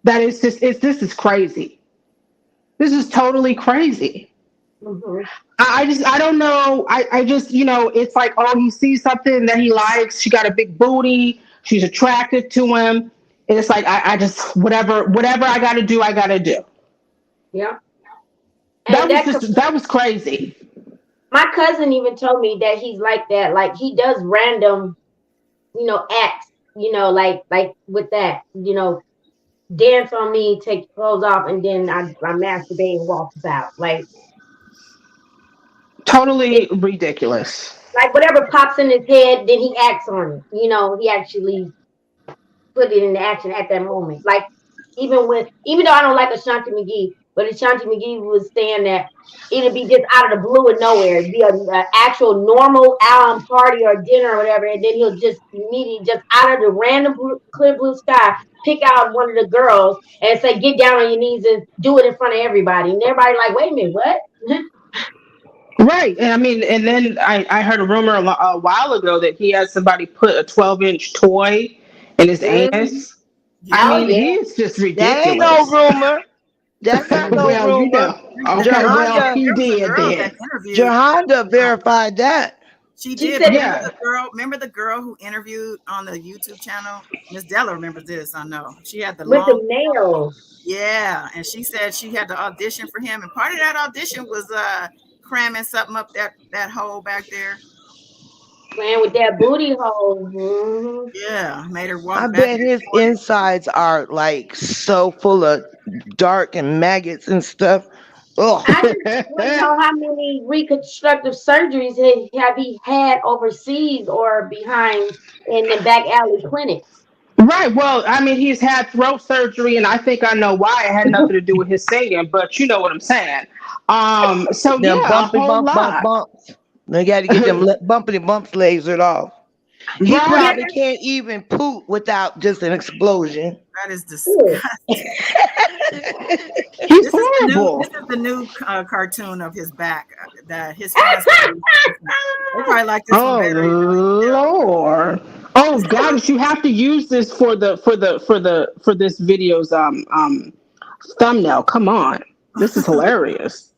that this is crazy. This is totally crazy. Mhm. I don't know. I just, it's like, oh, he sees something that he likes. She got a big booty. She's attracted to him. And it's like, I just, whatever I got to do, I got to do. Yeah. That And was just, that was crazy. my cousin even told me that he's like that. Like he does random, acts, like with that, dance on me, take your clothes off, and then I masturbate and walk about. Totally It, ridiculous. like whatever pops in his head, then he acts on it. He actually put it into action at that moment. Like even though I don't like Ashanti McGee, but Ashanti McGee was saying that it'd be just out of the blue and nowhere. It'd be a actual normal party or dinner or whatever, and then he'll just immediately just out of the random clear blue sky pick out one of the girls and say, "Get down on your knees and do it in front of everybody." And everybody like, "Wait a minute, what?" Right. And I mean, and then I heard a rumor a while ago that he had somebody put a 12-inch toy in his Mhm. anus. I Yeah. Oh mean, yeah. he's just That ain't no ridiculous. rumor. That's not no Well, rumor. There okay, was well, Jahanda, he there was a did girl then. that interviewed. Jahanda verified that. She She did, said but it. Yeah. remember the girl who interviewed on the YouTube channel? Miss Della remembers this, I know. She had the With the long, nails. yeah, and she said she had to audition for him, and part of that audition was cramming something up that hole back there. Playing with that booty hole. Hmm. Yeah, made her I walk back bet and his forth. insides are like so full of dark and maggots and stuff. Oh, I just want to know how many reconstructive surgeries have he had overseas or behind in the back alley clinics. Right. Well, I mean, he's had throat surgery, and I think I know why. It had nothing to do with his singing, but you know what I'm saying. So them yeah, a bumpy whole lot. bumps. They got to get them bumpity bumps lasered off. He Yeah, Right. probably can't even poop without just an explosion. That is that's disgusting. He's This is the new horrible. cartoon of his back that his fans probably they probably like this one Oh better. You know, Lord. Oh this is a, goddess, you have to use this for this video's thumbnail. Come on. This is hilarious.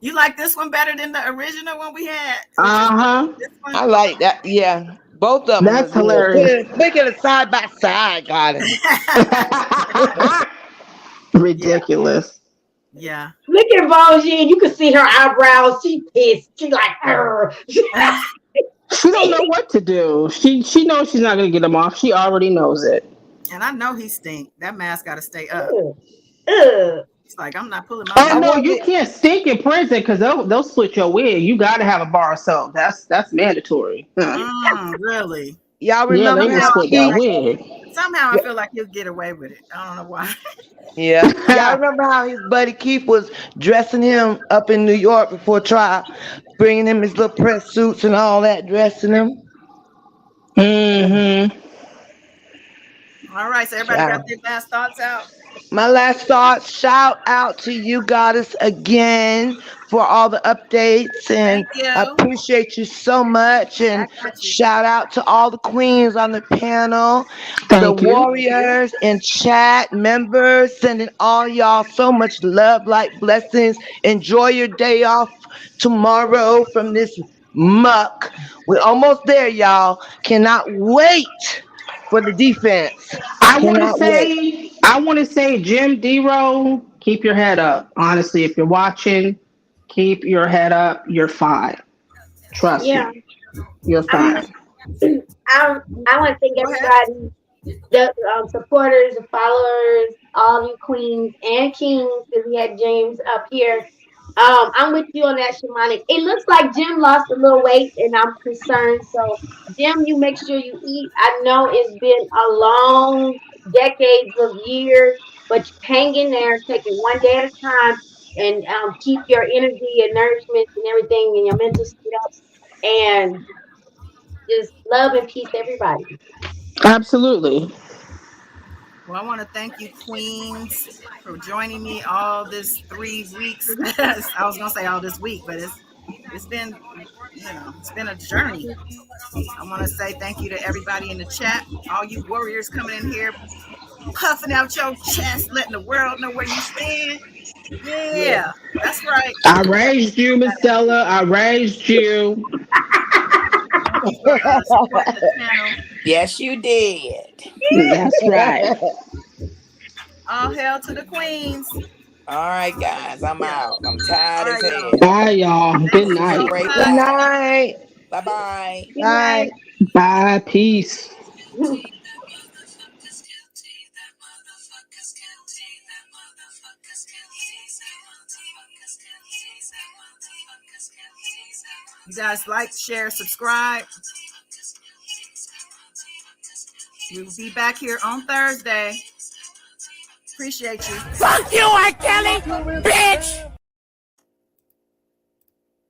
you like this one better than the original one we had, which is Uh-huh. this one. I like that. Yeah, both of them are That's good. hilarious. Look at it side by side, got it. Yeah, Ridiculous. yeah. look at Bonji. You can see her eyebrows. She pissed. She like, "Arr." She don't know what to do. She knows she's not gonna get him off. She already knows it. And I know he stink. That mask got to stay up. Ugh. It's like I'm not pulling my Oh I mask. no, you wonder. can't stink in prison because they'll split your wig. You got to have a bar of soap. That's mandatory. Huh. Really? Y'all Yeah, they remember will Somehow how I split feel that Keith? like wig. somehow I feel like he'll get away with it. I don't know why. Yeah, y'all remember how his buddy Keith was dressing him up in New York before trial, bringing him his little press suits and all that, dressing him. Mm-hmm. All right, so everybody got Child. their last thoughts out. My last thought, shout out to you, Goddess, again for all the updates. And Thank I you. appreciate you so much. And Back at you. shout out to all the queens on the panel, the Thank you. warriors and chat members, sending all y'all so much love, like blessings. Enjoy your day off tomorrow from this muck. We're almost there, y'all. Cannot wait for the defense. I want to Cannot wait. say, Jim D-Roll, keep your head up. Honestly, if you're watching, keep your head up. You're fine. Trust Yeah, me, you're I fine. want I want to thank Go ahead. everybody, the supporters, the followers, all you queens and kings, because we had James up here. I'm with you on that, Shamanic. It looks like Jim lost a little weight, and I'm concerned. So, Jim, you make sure you eat. I know it's been a long decades of years, but you hang in there, take it one day at a time, and keep your energy and nourishment and everything and your mental state up. And just love and peace, everybody. Absolutely. Well, I want to thank you, Queens, for joining me all this 3 weeks. I was gonna say all this week, but it's been it's been a journey. I want to say thank you to everybody in the chat, all you warriors coming in here, puffing out your chest, letting the world know where you stand. Yeah. Yeah, that's right. I raised you, Miss Stella. I raised you. Thank you for supporting the channel. Yes, you did. That's right. All hail to the queens. All right, guys, I'm Yeah. out. I'm All tired as right, y'all. hell. Bye, y'all. Thank Good This you was a so night. great Good much. ride. night. Bye bye. Good Bye. night. Bye. Peace. You guys like, share, subscribe. We'll be back here on Thursday. Appreciate you. Fuck you, R. Kelly, bitch!